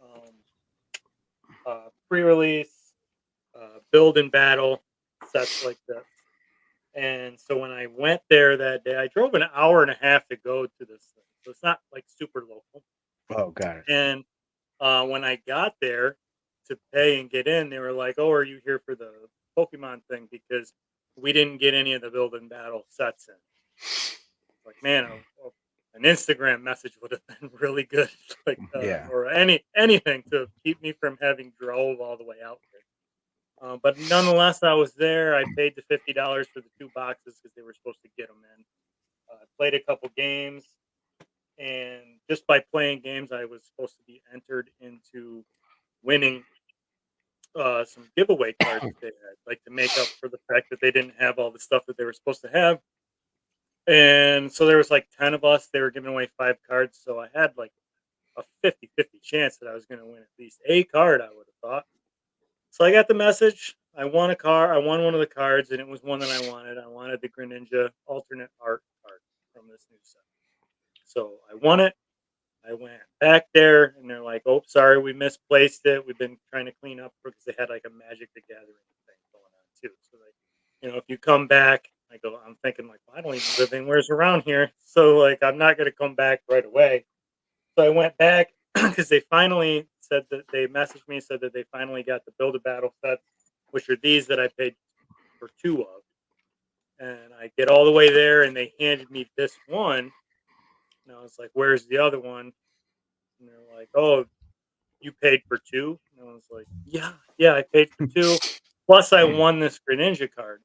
pre-release build and battle sets like this. And so when I went there that day, I drove an hour and a half to go to this thing, so it's not like super local. Oh, got it. And when I got there to pay and get in, they were like, "Oh, are you here for the Pokemon thing? Because we didn't get any of the build and battle sets in." Like, man, an Instagram message would have been really good, like, or anything to keep me from having drove all the way out here. But nonetheless, I was there. I paid the $50 for the 2 boxes because they were supposed to get them in. Played a couple games, and just by playing games, I was supposed to be entered into winning some giveaway cards that they had, like to make up for the fact that they didn't have all the stuff that they were supposed to have. And so there was like 10 of us. They were giving away 5 cards. So I had like a 50-50 chance that I was going to win at least a card, I would have thought. So I got the message. I won a car. I won one of the cards, and it was one that I wanted. I wanted the Greninja alternate art card from this new set. So I won it. I went back there, and they're like, "Oh, sorry, we misplaced it. We've been trying to clean up because they had like a Magic the Gathering thing going on too." So like, if you come back, I'm thinking like, well, I don't even live anywhere around here, so like, I'm not going to come back right away. So I went back because they finally said that they messaged me, said that they finally got the Build a Battle sets, which are these that I paid for 2 of. And I get all the way there, and they handed me this one. And I was like, "Where's the other one?" And they're like, "Oh, you paid for 2?" And I was like, "Yeah, I paid for 2. Plus, I won this Greninja card."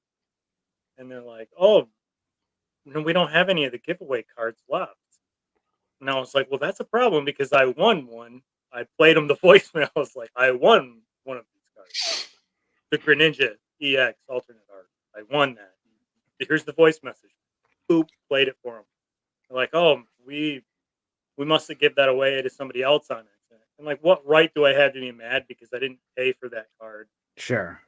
And they're like, "Oh, no, we don't have any of the giveaway cards left." And I was like, "Well, that's a problem because I won one." I played him the voicemail. I was like, "I won one of these cards, the Greninja EX alternate art. I won that. Here's the voice message." Boop, played it for him. They're like, "Oh, we must have given that away to somebody else on accident." I'm like, "What right do I have to be mad because I didn't pay for that card?" Sure.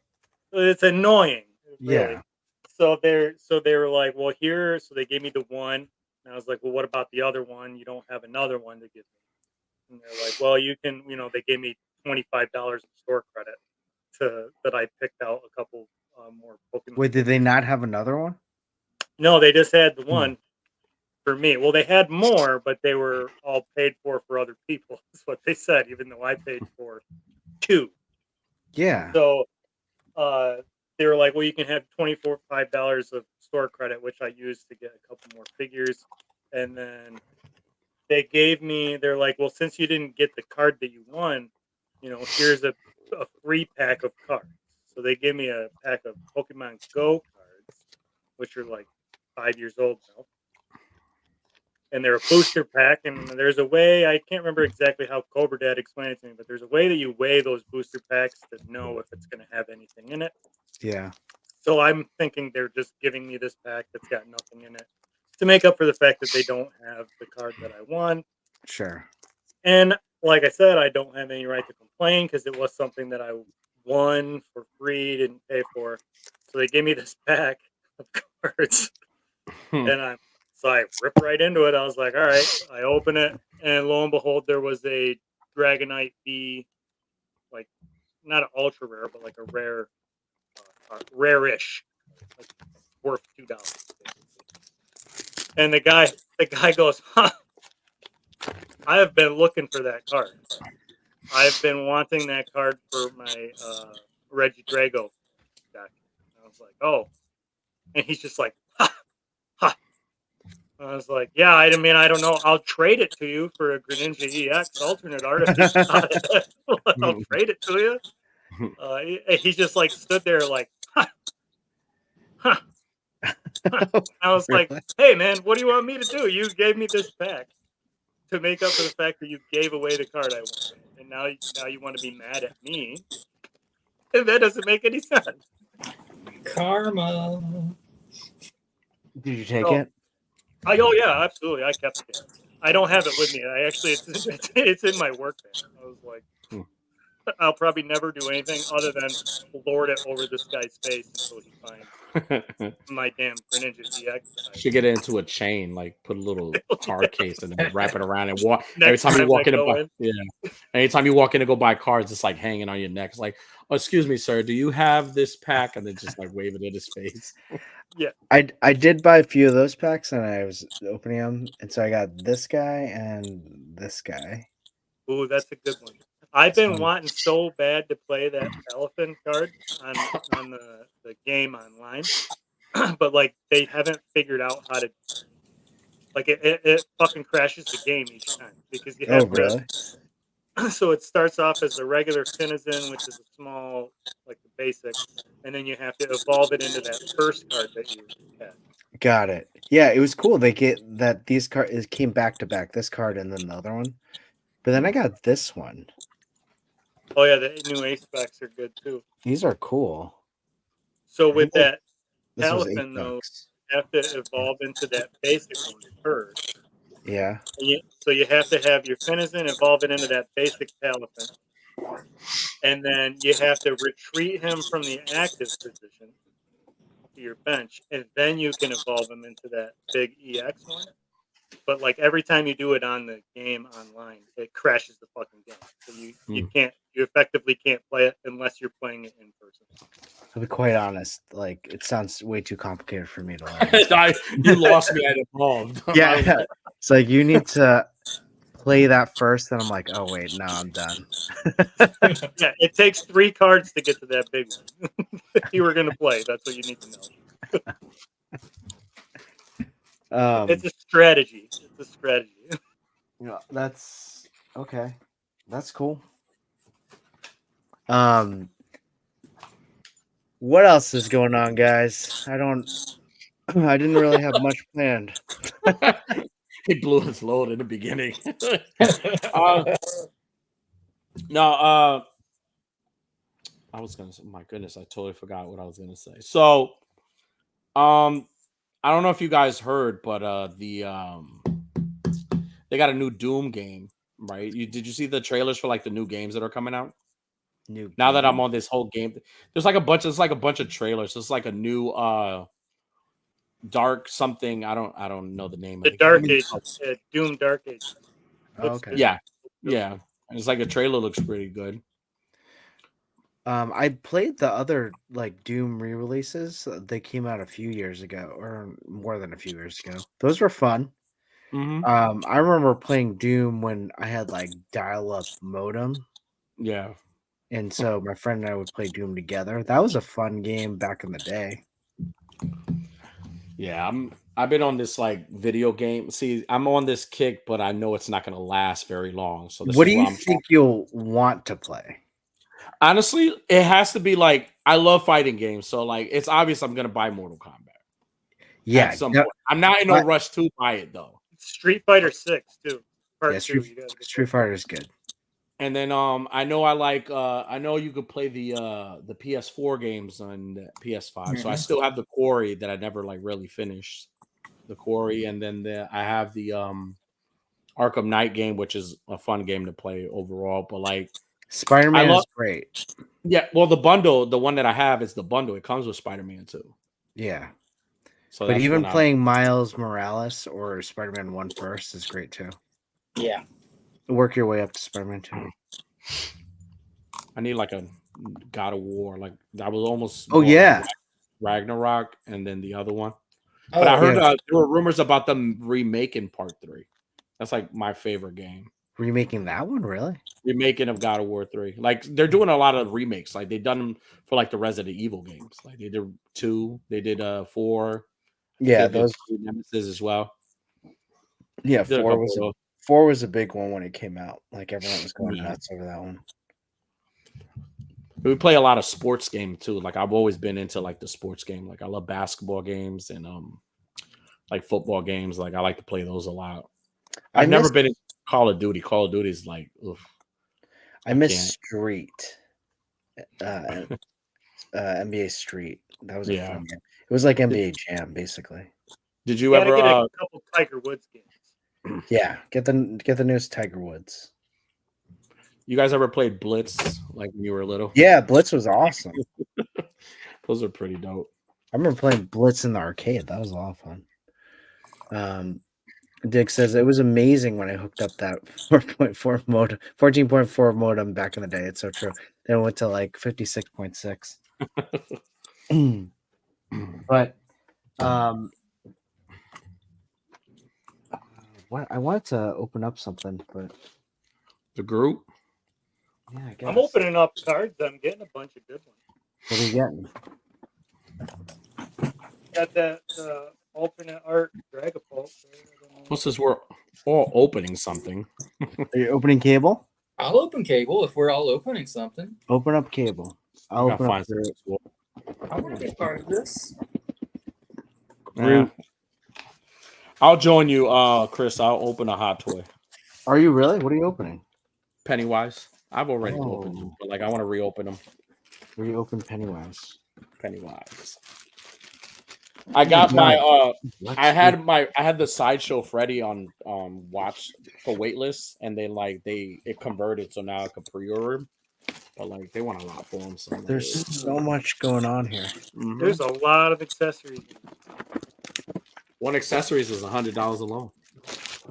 It's annoying, really. Yeah. So they were like, "Well, here." So they gave me the one, and I was like, "Well, what about the other one? You don't have another one to give me." And they're like, "Well, you can." They gave me $25 in store credit that I picked out a couple more Pokemon. Wait, did they not have another one? No, they just had the one for me. Well, they had more, but they were all paid for other people. That's what they said, even though I paid for 2. Yeah. So they were like, "Well, you can have $5 of store credit," which I used to get a couple more figures. And then they're like, "Well, since you didn't get the card that you won, here's a free pack of cards." So they gave me a pack of Pokemon Go cards, which are like 5 years old now. And they're a booster pack. And there's a way, I can't remember exactly how Cobra Dad explained it to me, but there's a way that you weigh those booster packs to know if it's going to have anything in it. Yeah. So I'm thinking they're just giving me this pack that's got nothing in it to make up for the fact that they don't have the card that I won. Sure. And like I said, I don't have any right to complain because it was something that I won for free, didn't pay for. So they gave me this pack of cards, and so I ripped right into it. I was like, "All right." I open it, and lo and behold, there was a Dragonite V, like not an ultra rare, but like a rare, rare-ish, like worth $2. And the guy goes, "Huh, I have been looking for that card. I've been wanting that card for my Regidrago deck." And I was like, "Oh," and he's just like, "Ha, ha." I was like, "Yeah, I mean, I don't know. I'll trade it to you for a Greninja EX alternate art if you got it. I'll trade it to you." He just like stood there like, "Ha, ha, ha." I was like, Really? "Hey, man, what do you want me to do? You gave me this pack to make up for the fact that you gave away the card I wanted, and now you want to be mad at me? And that doesn't make any sense." Karma. Did you take Oh, it? oh yeah, absolutely. I kept it. I don't have it with me. I actually, it's in my work bag. I was like, I'll probably never do anything other than lord it over this guy's face until he finds my damn Greninja EX that I Should get it into a chain, like put a little card case and then wrap it around and walk. Every next time you time I walk in to go buy, in. yeah. Anytime you walk in to go buy cards, it's like hanging on your neck. It's like, "Oh, excuse me, sir, do you have this pack?" And then just like wave it in his face. Yeah. I did buy a few of those packs, and I was opening them, and so I got this guy and this guy. Ooh, that's a good one. I've So been wanting so bad to play that Palafin card on the game online, but like they haven't figured out how to, like it fucking crashes the game each time because you Oh, have to. really? So it starts off as the regular Citizen, which is a small, like the basic, and then you have to evolve it into that first card that you had. Got it. Yeah, it was cool. They get that these cards came back to back, this card and then the other one. But then I got this one. Oh yeah, the new ace specs are good too. These are cool. So with that This was talisman though, $8. you have to evolve into that basic one first. Yeah. So you have to have your Finizen, evolve it into that basic talisman. And then you have to retreat him from the active position to your bench, and then you can evolve him into that big EX one. But like every time you do it on the game online, it crashes the fucking game. So you effectively can't play it unless you're playing it in person. To be quite honest, like it sounds way too complicated for me to learn. You lost me at evolved. Yeah, it's like you need to play that first, and I'm like, oh wait, no, I'm done. Yeah, it takes 3 cards to get to that big one. If you were gonna play, that's what you need to know. It's a strategy. It's a strategy. Yeah, that's okay. That's cool. What else is going on, guys? I didn't really have much planned. He blew his load in the beginning. I was gonna say, my goodness, I totally forgot what I was gonna say. So, I don't know if you guys heard, but they got a new Doom game, right? Did you see the trailers for like the new games that are coming out? Now that I'm on this whole game, there's like a bunch. It's like a bunch of trailers. It's like a new Dark something. I don't know the name of The the Dark game. Ages, Doom Dark Ages. Okay. Yeah. And it's like a trailer looks pretty good. I played the other like Doom re-releases. They came out a few years ago, or more than a few years ago. Those were fun. Mm-hmm. I remember playing Doom when I had like dial-up modem. Yeah. And so my friend and I would play Doom together. That was a fun game back in the day. Yeah, I've been on this like video game. See, I'm on this kick, but I know it's not going to last very long. So What do you think you'll want to play? Honestly, it has to be like I love fighting games, so like it's obvious I'm going to buy Mortal Kombat. Yeah, at some point. I'm not in no rush to buy it though. Street Fighter 6 too. Street Fighter is good. And then I know I know you could play the PS4 games on the PS5. Mm-hmm. So I still have the Quarry that I never like really finished. The Quarry, and then I have the Arkham Knight game, which is a fun game to play overall. But like Spider-Man is great. Yeah, well, the bundle, the one that I have is the bundle. It comes with Spider-Man too. Yeah. So but even playing Miles Morales or Spider-Man 1 first is great too. Yeah. Work your way up to Spider-Man 2. I need like a God of War. Like that was almost like Ragnarok, and then the other one. But I heard there were rumors about them remaking Part 3. That's like my favorite game. Remaking that one, really? Remaking of God of War 3. Like they're doing a lot of remakes. Like they've done them for like the Resident Evil games. Like they did 2, they did 4. Yeah, those Nemesis as well. Yeah, 4 was a big one when it came out. Like everyone was going nuts over that one. We play a lot of sports game too. Like I've always been into like the sports game. Like I love basketball games and like football games. Like I like to play those a lot. I've never been in Call of Duty. Call of Duty is like, oof, I miss Street. NBA Street. That was a fun game. It was like NBA Jam, basically. Did you ever get a couple Tiger Woods games? Yeah, get the newest Tiger Woods. You guys ever played Blitz like when you were little? Yeah, Blitz was awesome. Those are pretty dope. I remember playing Blitz in the arcade. That was a lot of fun. Dick says it was amazing when I hooked up that 4.4 modem, 14.4 modem back in the day. It's so true. Then it went to like 56.6. But what I wanted to open up something, but the group. Yeah, I guess. I'm opening up cards. I'm getting a bunch of good ones. What are you getting? Got that alternate art Dragapult. What's this? We're all opening something. Are you opening Cable? I'll open Cable if we're all opening something. Open up Cable. I'll open up I want to be part of this. I'll join you, Chris. I'll open a hot toy. Are you really? What are you opening? Pennywise. I've already opened them, but like I want to reopen them. Reopen Pennywise. I got my I had the Sideshow Freddy on watch for waitlist, and it converted, so now I could pre-order them. But like they want a lot for them. So there's so much going on here. There's a lot of accessories. One accessories is $100 alone.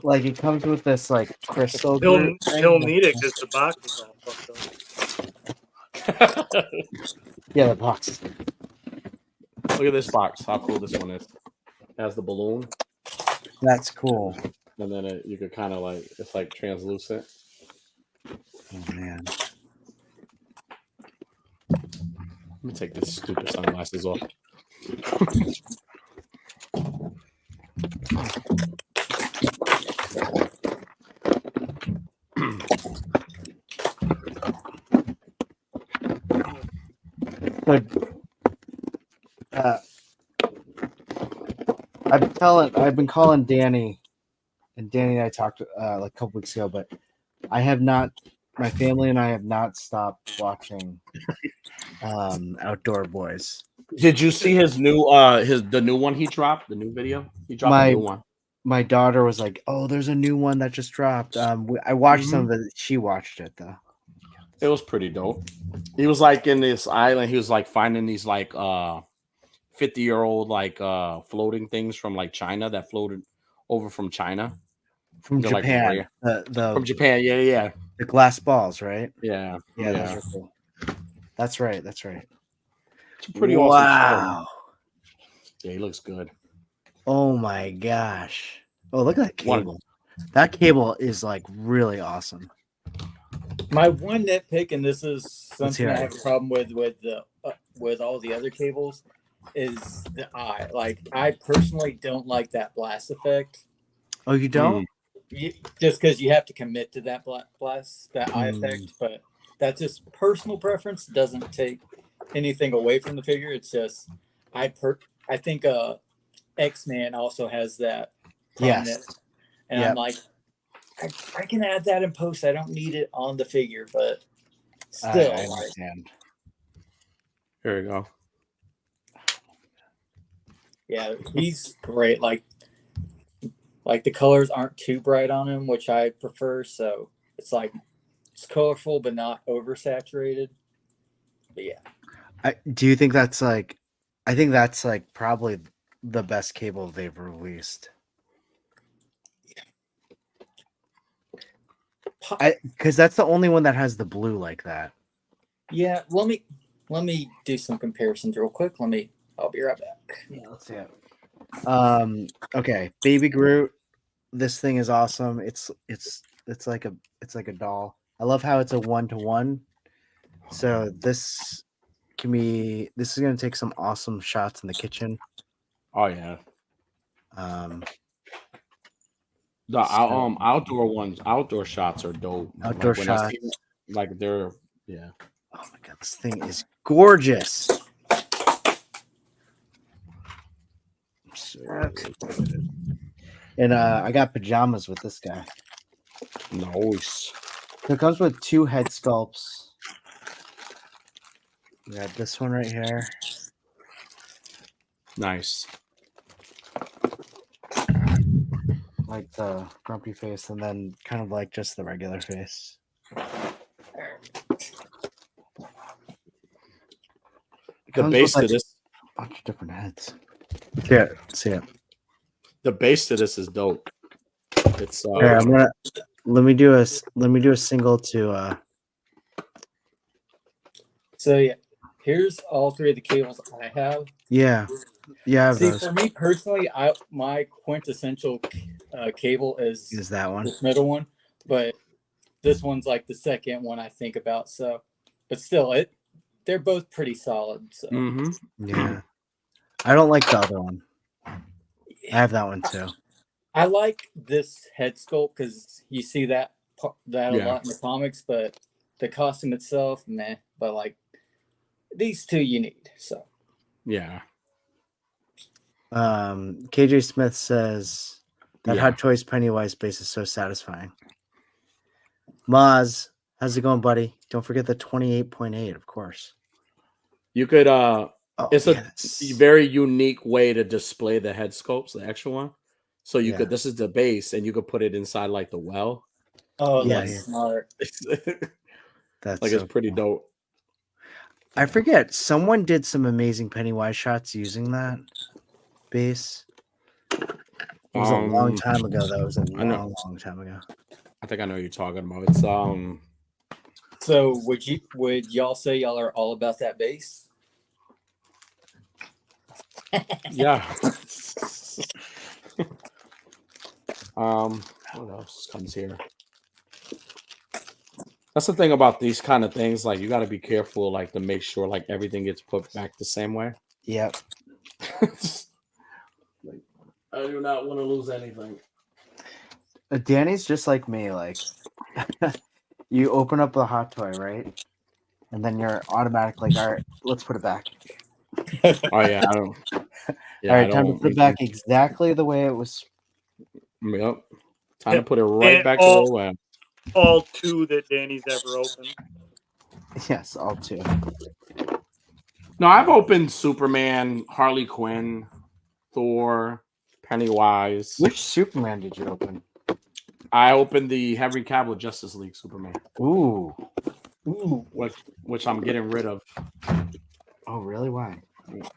Like it comes with this like crystal. He'll need it because the box is all fucked up. Yeah, the box. Look at this box. How cool this one is. It has the balloon. That's cool. And then you could kind of like it's like translucent. Oh man. Let me take this stupid sunglasses off. But I've been calling Danny, and Danny and I talked like a couple weeks ago, but I have not. My family and I have not stopped watching Outdoor Boys. Did you see his new the new one he dropped? The new video he dropped a new one. My daughter was like, "Oh, there's a new one that just dropped." I watched some of it. She watched it though. It was pretty dope. He was like in this island. He was like finding these like 50-year-old like floating things from like China that floated over from China. From Japan. Like from Japan, yeah. The glass balls, right? Yeah. Those are cool. That's right. It's a pretty awesome show. Yeah, he looks good. Oh my gosh. Oh, look at that cable. That cable is like really awesome. My one nitpick, and this is something I have a problem with all the other cables, is the eye. Like I personally don't like that blast effect. Oh, you don't? Just because you have to commit to that blast, that eye effect, but that's just personal preference. Doesn't take anything away from the figure. It's just I think X-Man also has that. Yes. And I'm like, I can add that in post. I don't need it on the figure, but still. I understand. Here we go. Yeah, he's great. Like the colors aren't too bright on him, which I prefer. So it's colorful but not oversaturated. But yeah. Do you think that's like? I think that's like probably the best cable they've released. Because that's the only one that has the blue like that. Yeah, let me do some comparisons real quick. I'll be right back. Yeah, let's see it. Okay, Baby Groot. This thing is awesome. It's like a doll. I love how it's a 1-to-1. So this is gonna take some awesome shots in the kitchen. Oh yeah. The outdoor shots are dope. Outdoor shots, they're yeah. Oh my god, this thing is gorgeous. I'm so excited. And I got pajamas with this guy. Nice. So it comes with 2 head sculpts. We got this one right here. Nice. Like the grumpy face, and then kind of like just the regular face. The base to this, a bunch of different heads. Yeah, see it. The base to this is dope. It's here, let me do a single to. So yeah, here's all 3 of the cables I have. Yeah. See, for me personally, my quintessential cable is that one, this middle one, but this one's like the second one I think about. So, but still, they're both pretty solid. So yeah, I don't like the other one. I have that one too. I like this head sculpt because you see that a lot in the comics, but the costume itself, meh. But like these 2, you need. So yeah. KJ Smith says that Hot Toys Pennywise base is so satisfying. Maz, How's it going, buddy? Don't forget the 28.8, of course. You could it's yes. a very unique way to display the head sculpts, the extra one. So you Yeah. could this is the base and you could put it inside like the well. Oh, Yeah, that's yeah. smart. That's Like so it's pretty cool. dope. I forget. Someone did some amazing Pennywise shots using that base. It was a long time ago, though. It was a I know. long time ago. I think I know what you're talking about. It's So would y'all say y'all are all about that base? yeah. What else comes here? That's the thing about these kind of things. Like you got to be careful, like to make sure like everything gets put back the same way. Yep. Like, I do not want to lose anything. Danny's just like me. Like, you open up the hot toy, right? And then you're automatically like, all right, let's put it back. Oh yeah, I don't. Yeah, all right, I time to don't. put it back exactly the way it was. Yep. Time to put it right And back the way it went. All 2 that Danny's ever opened. Yes, all 2. No, I've opened Superman, Harley Quinn, Thor, Pennywise. Which Superman did you open? I opened the Henry Cavill Justice League Superman. Ooh. Which I'm getting rid of. Oh, really? Why? Just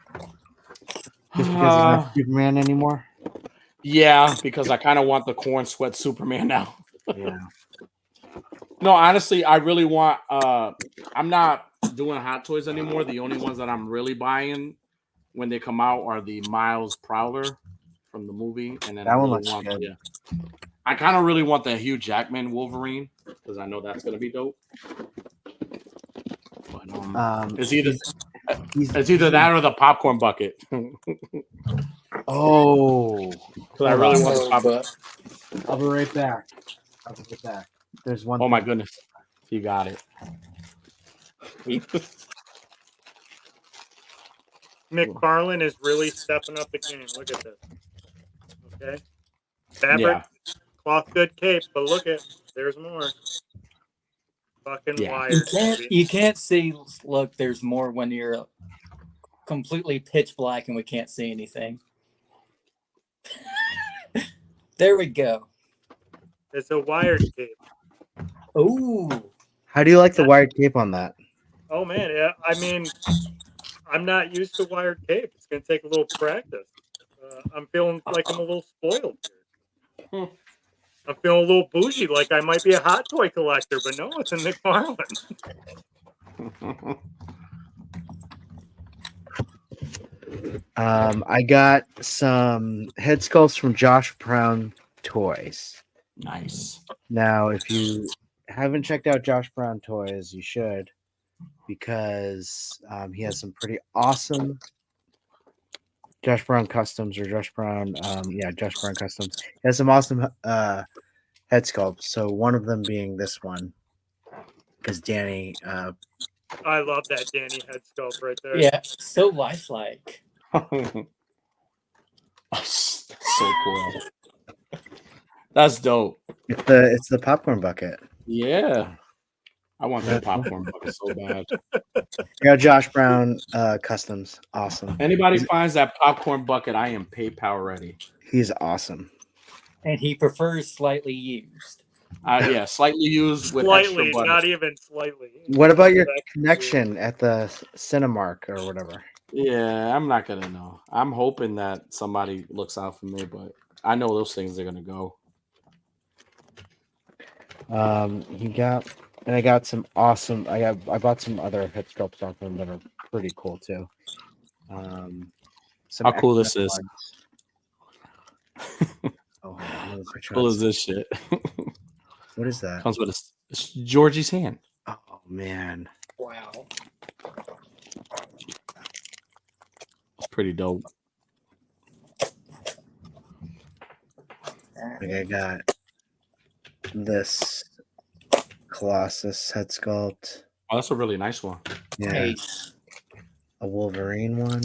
because he's not Superman anymore? Yeah, because I kind of want the corn sweat Superman now. Yeah. No, honestly, I really want. I'm not doing Hot Toys anymore. The only ones that I'm really buying when they come out are the Miles Prowler from the movie, and then That one looks good. Yeah, I kind of really want the Hugh Jackman Wolverine because I know that's gonna be dope. But, it's either that or the popcorn bucket. Oh, I really want the popcorn. I'll be right back. There's one. Oh my goodness, you got it. McFarlane is really stepping up the game. Look at this. Okay. Fabric, cloth good cape, but look at there's more. Fucking wires. You can't see. Look, there's more when you're completely pitch black and we can't see anything. There we go. It's a wired cape. Ooh. How do you like the wired cape on that? Oh man, yeah. I mean, I'm not used to wired cape. It's gonna take a little practice. I'm feeling like I'm a little spoiled here. I'm feeling a little bougie, like I might be a hot toy collector, but no, it's a McFarlane. I got some head sculpts from Josh Brown Toys. Nice. Now, if you haven't checked out Josh Brown Toys, you should, because he has some pretty awesome Josh Brown Customs or Josh Brown, Josh Brown Customs. He has some awesome head sculpts. So one of them being this one, because Danny. I love that Danny head sculpt right there. Yeah, so lifelike. So cool. That's dope. It's the popcorn bucket. Yeah. I want that popcorn bucket so bad. Yeah, Josh Brown Customs. Awesome. Anybody finds that popcorn bucket, I am PayPal ready. He's awesome. And he prefers slightly used. Yeah, slightly used with slightly, extra butter. not even slightly. What about your connection at the Cinemark or whatever? Yeah, I'm not gonna know. I'm hoping that somebody looks out for me, but I know those things are gonna go. I got some awesome. I bought some other head sculpts off them that are pretty cool too. How cool this is! Oh, how cool is this shit? What is that? Comes with it's Georgie's hand. Oh man! Wow, it's pretty dope. I got this Colossus head sculpt. Oh, that's a really nice one. Yeah, hey. A Wolverine one.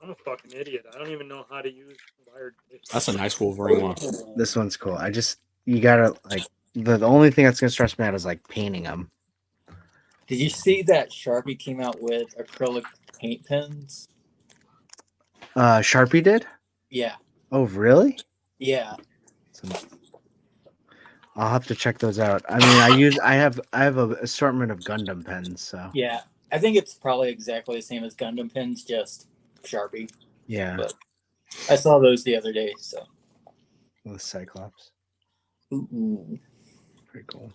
I'm a fucking idiot. I don't even know how to use wired tape. That's a nice Wolverine one. This one's cool. You gotta like the only thing that's gonna stress me out is like painting them. Did you see that Sharpie came out with acrylic paint pens? Sharpie did? Yeah. Oh, really? Yeah. I'll have to check those out. I mean, I have an assortment of Gundam pens, so Yeah. I think it's probably exactly the same as Gundam pens, just Sharpie. yeah. But I saw those the other day, so. With Cyclops. Ooh. Pretty cool.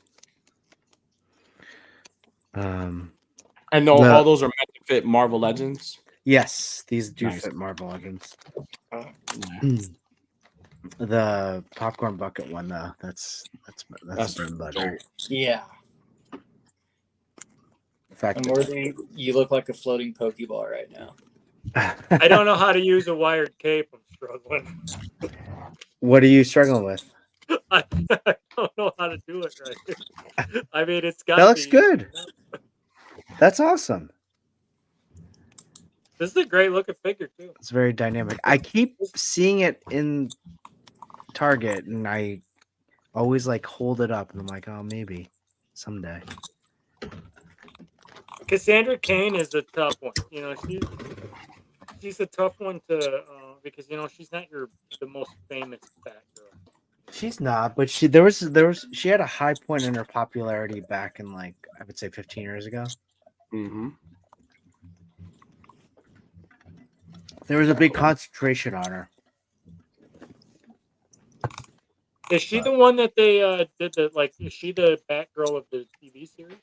And all those are meant to fit Marvel Legends. Yes, these do Nice. fit Marvel Legends. Yeah. The popcorn bucket one though, that's bread and butter. Yeah. In fact, Unworthy, you look like a floating Pokeball right now. I don't know how to use a wired cape. I'm struggling. What are you struggling with? I don't know how to do it right. I mean, it's got. That looks good. That's awesome. This is a great looking figure too. It's very dynamic. I keep seeing it in Target, and I always like hold it up, and I'm like, oh, maybe someday. Cassandra Cain is a tough one. You know, she's a tough one to because you know she's not the most famous fat girl. She's not, but she had a high point in her popularity back in like I would say 15 years ago. Mm-hmm. There was a big concentration on her. Is she the one that they did the like? Is she the Batgirl of the TV series?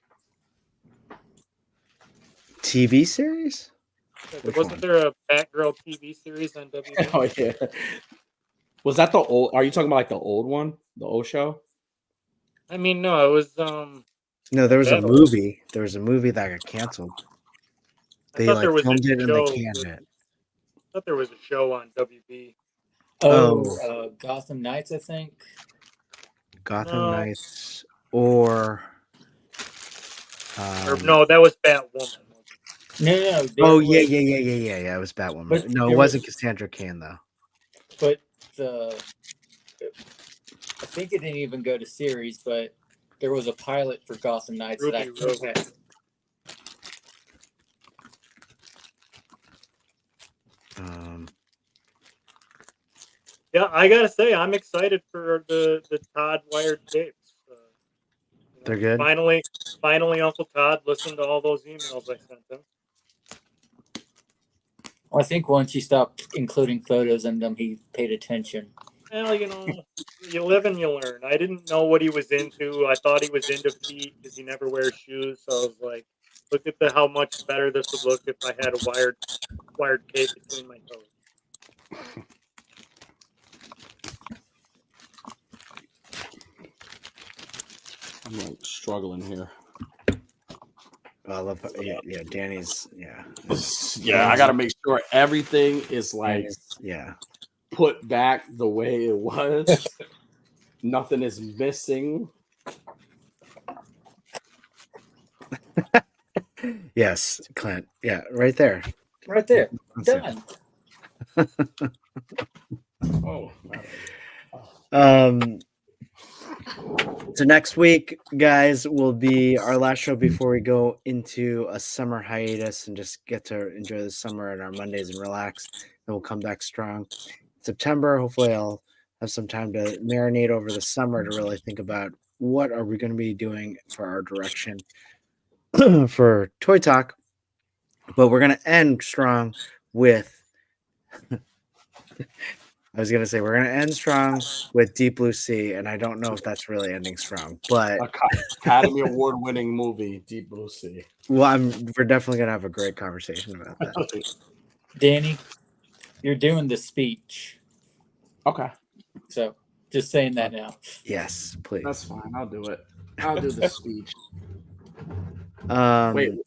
TV series? Wasn't there a Batgirl TV series on WWE? Oh yeah. Was that the old? Are you talking about like the old one, the old show? I mean, no, it was No, there was a movie. There was a movie that got canceled. They like filmed it and they canned it. I thought there was a show on WB. Gotham Knights, I think. Gotham Knights or no, that was Batwoman. No. Oh yeah. It was Batwoman. No, it wasn't Cassandra Cain though. But I think it didn't even go to series, but there was a pilot for Gotham Knights that I think had. Yeah, I gotta say, I'm excited for the Todd wired tapes. They're good. Finally, Uncle Todd listened to all those emails I sent him. Well, I think once you stopped including photos in them, he paid attention. Well, you know, you live and you learn. I didn't know what he was into. I thought he was into feet because he never wears shoes. So I was like, look at how much better this would look if I had a wired cape between my toes. I'm like struggling here. I love Danny's I gotta make sure everything is like put back the way it was. Nothing is missing. Yes, Clint. Yeah, right there. Right there. Done. So next week, guys, will be our last show before we go into a summer hiatus and just get to enjoy the summer and our Mondays and relax. Then we'll come back strong. September, hopefully I'll have some time to marinate over the summer to really think about what are we going to be doing for our direction for Toy Talk. But we're going to end strong with I was going to say we're going to end strong with Deep Blue Sea, and I don't know if that's really ending strong, but Academy Award winning movie, Deep Blue Sea. Well, we're definitely going to have a great conversation about that. Danny, you're doing the speech. Okay. So just saying that now. Yes, please. That's fine. I'll do it. I'll do the speech. Wait.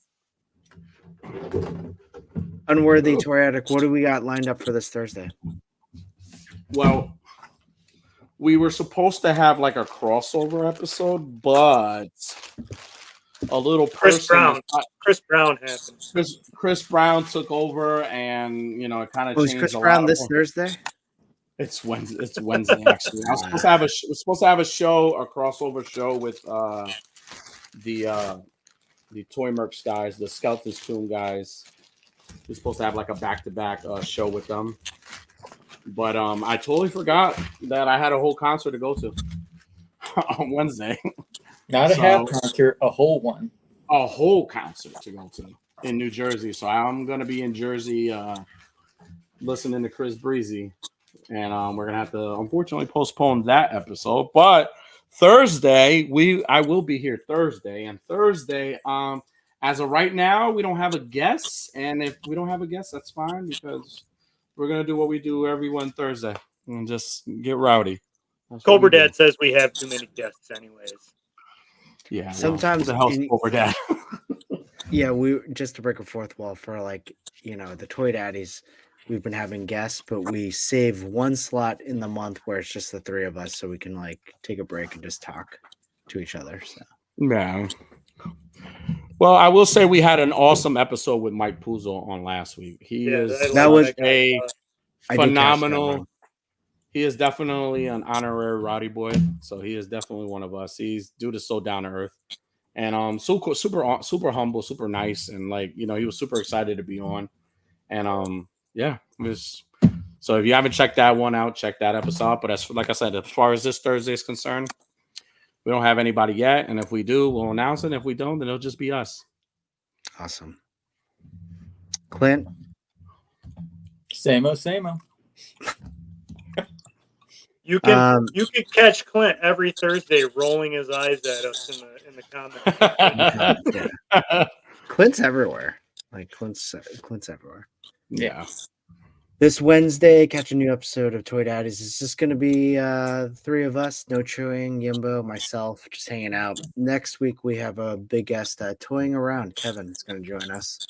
Unworthy Toriatic, what do we got lined up for this Thursday? Well, we were supposed to have like a crossover episode, but a little Chris person. Brown. Chris Brown happened. Chris Brown took over, and it kind of Was changed Chris a Brown lot. this Thursday? It's Wednesday. It's Wednesday actually. I was supposed to have a show, a crossover show with the Toy Mercs guys, the Skelton's Tomb guys. We're supposed to have like a back-to-back show with them, but I totally forgot that I had a whole concert to go to on Wednesday. Not a half concert, a whole one. A whole concert to go to in New Jersey. So I'm gonna be in Jersey listening to Chris Breezy, and we're gonna have to unfortunately postpone that episode. But Thursday, I will be here Thursday, and Thursday, as of right now, we don't have a guest, and if we don't have a guest, that's fine because we're gonna do what we do every one Thursday and just get rowdy. Cobra Dad says we have too many guests, anyways. Yeah, sometimes the hell's Cobra Dad? Yeah, we just to break a fourth wall for the Toy Daddies. We've been having guests, but we save one slot in the month where it's just the three of us, so we can take a break and just talk to each other. So yeah. Well, I will say we had an awesome episode with Mike Puzo on last week. He was a phenomenal. He is definitely an honorary Rowdy boy, so he is definitely one of us. He's dude is so down to earth, and super humble, super nice, and he was super excited to be on, and yeah, it was. So if you haven't checked that one out, check that episode out. But like I said, as far as this Thursday is concerned, we don't have anybody yet, and if we do, we'll announce it. And if we don't, then it'll just be us. Awesome. Clint? Same-o. You can catch Clint every Thursday rolling his eyes at us in the comments. Clint's everywhere. Clint's everywhere. Yeah. This Wednesday, catch a new episode of Toy Daddies. It's just going to be three of us, no chewing, Yimbo, myself, just hanging out. Next week, we have a big guest toying around. Kevin is going to join us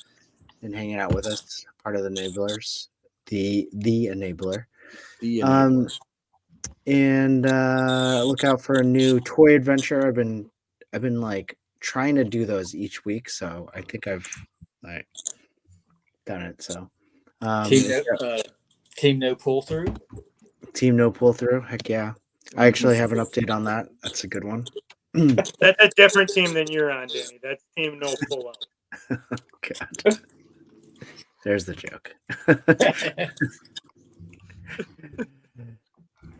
and hanging out with us, part of the Enablers, the Enabler. The Enabler. And look out for a new toy adventure. I've been trying to do those each week, so I think I've done it. So Team No Pull Through. Team No Pull Through. Heck yeah! I actually have an update on that. That's a good one. That's a different team than you're on, Danny. That's Team No Pull Out. God. There's the joke.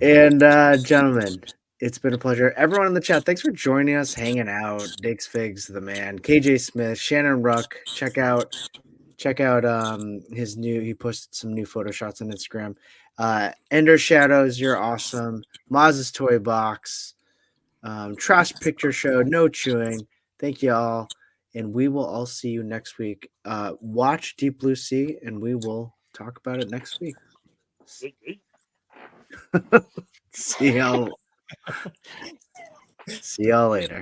And gentlemen, it's been a pleasure. Everyone in the chat, thanks for joining us, hanging out. Diggs Figs, the man, KJ Smith, Shannon Ruck. Check out his new. He posted some new photo shots on Instagram. Ender Shadows, you're awesome. Maz's Toy Box, Trash Picture Show, No Chewing. Thank you all, and we will all see you next week. Watch Deep Blue Sea, and we will talk about it next week. See y'all later.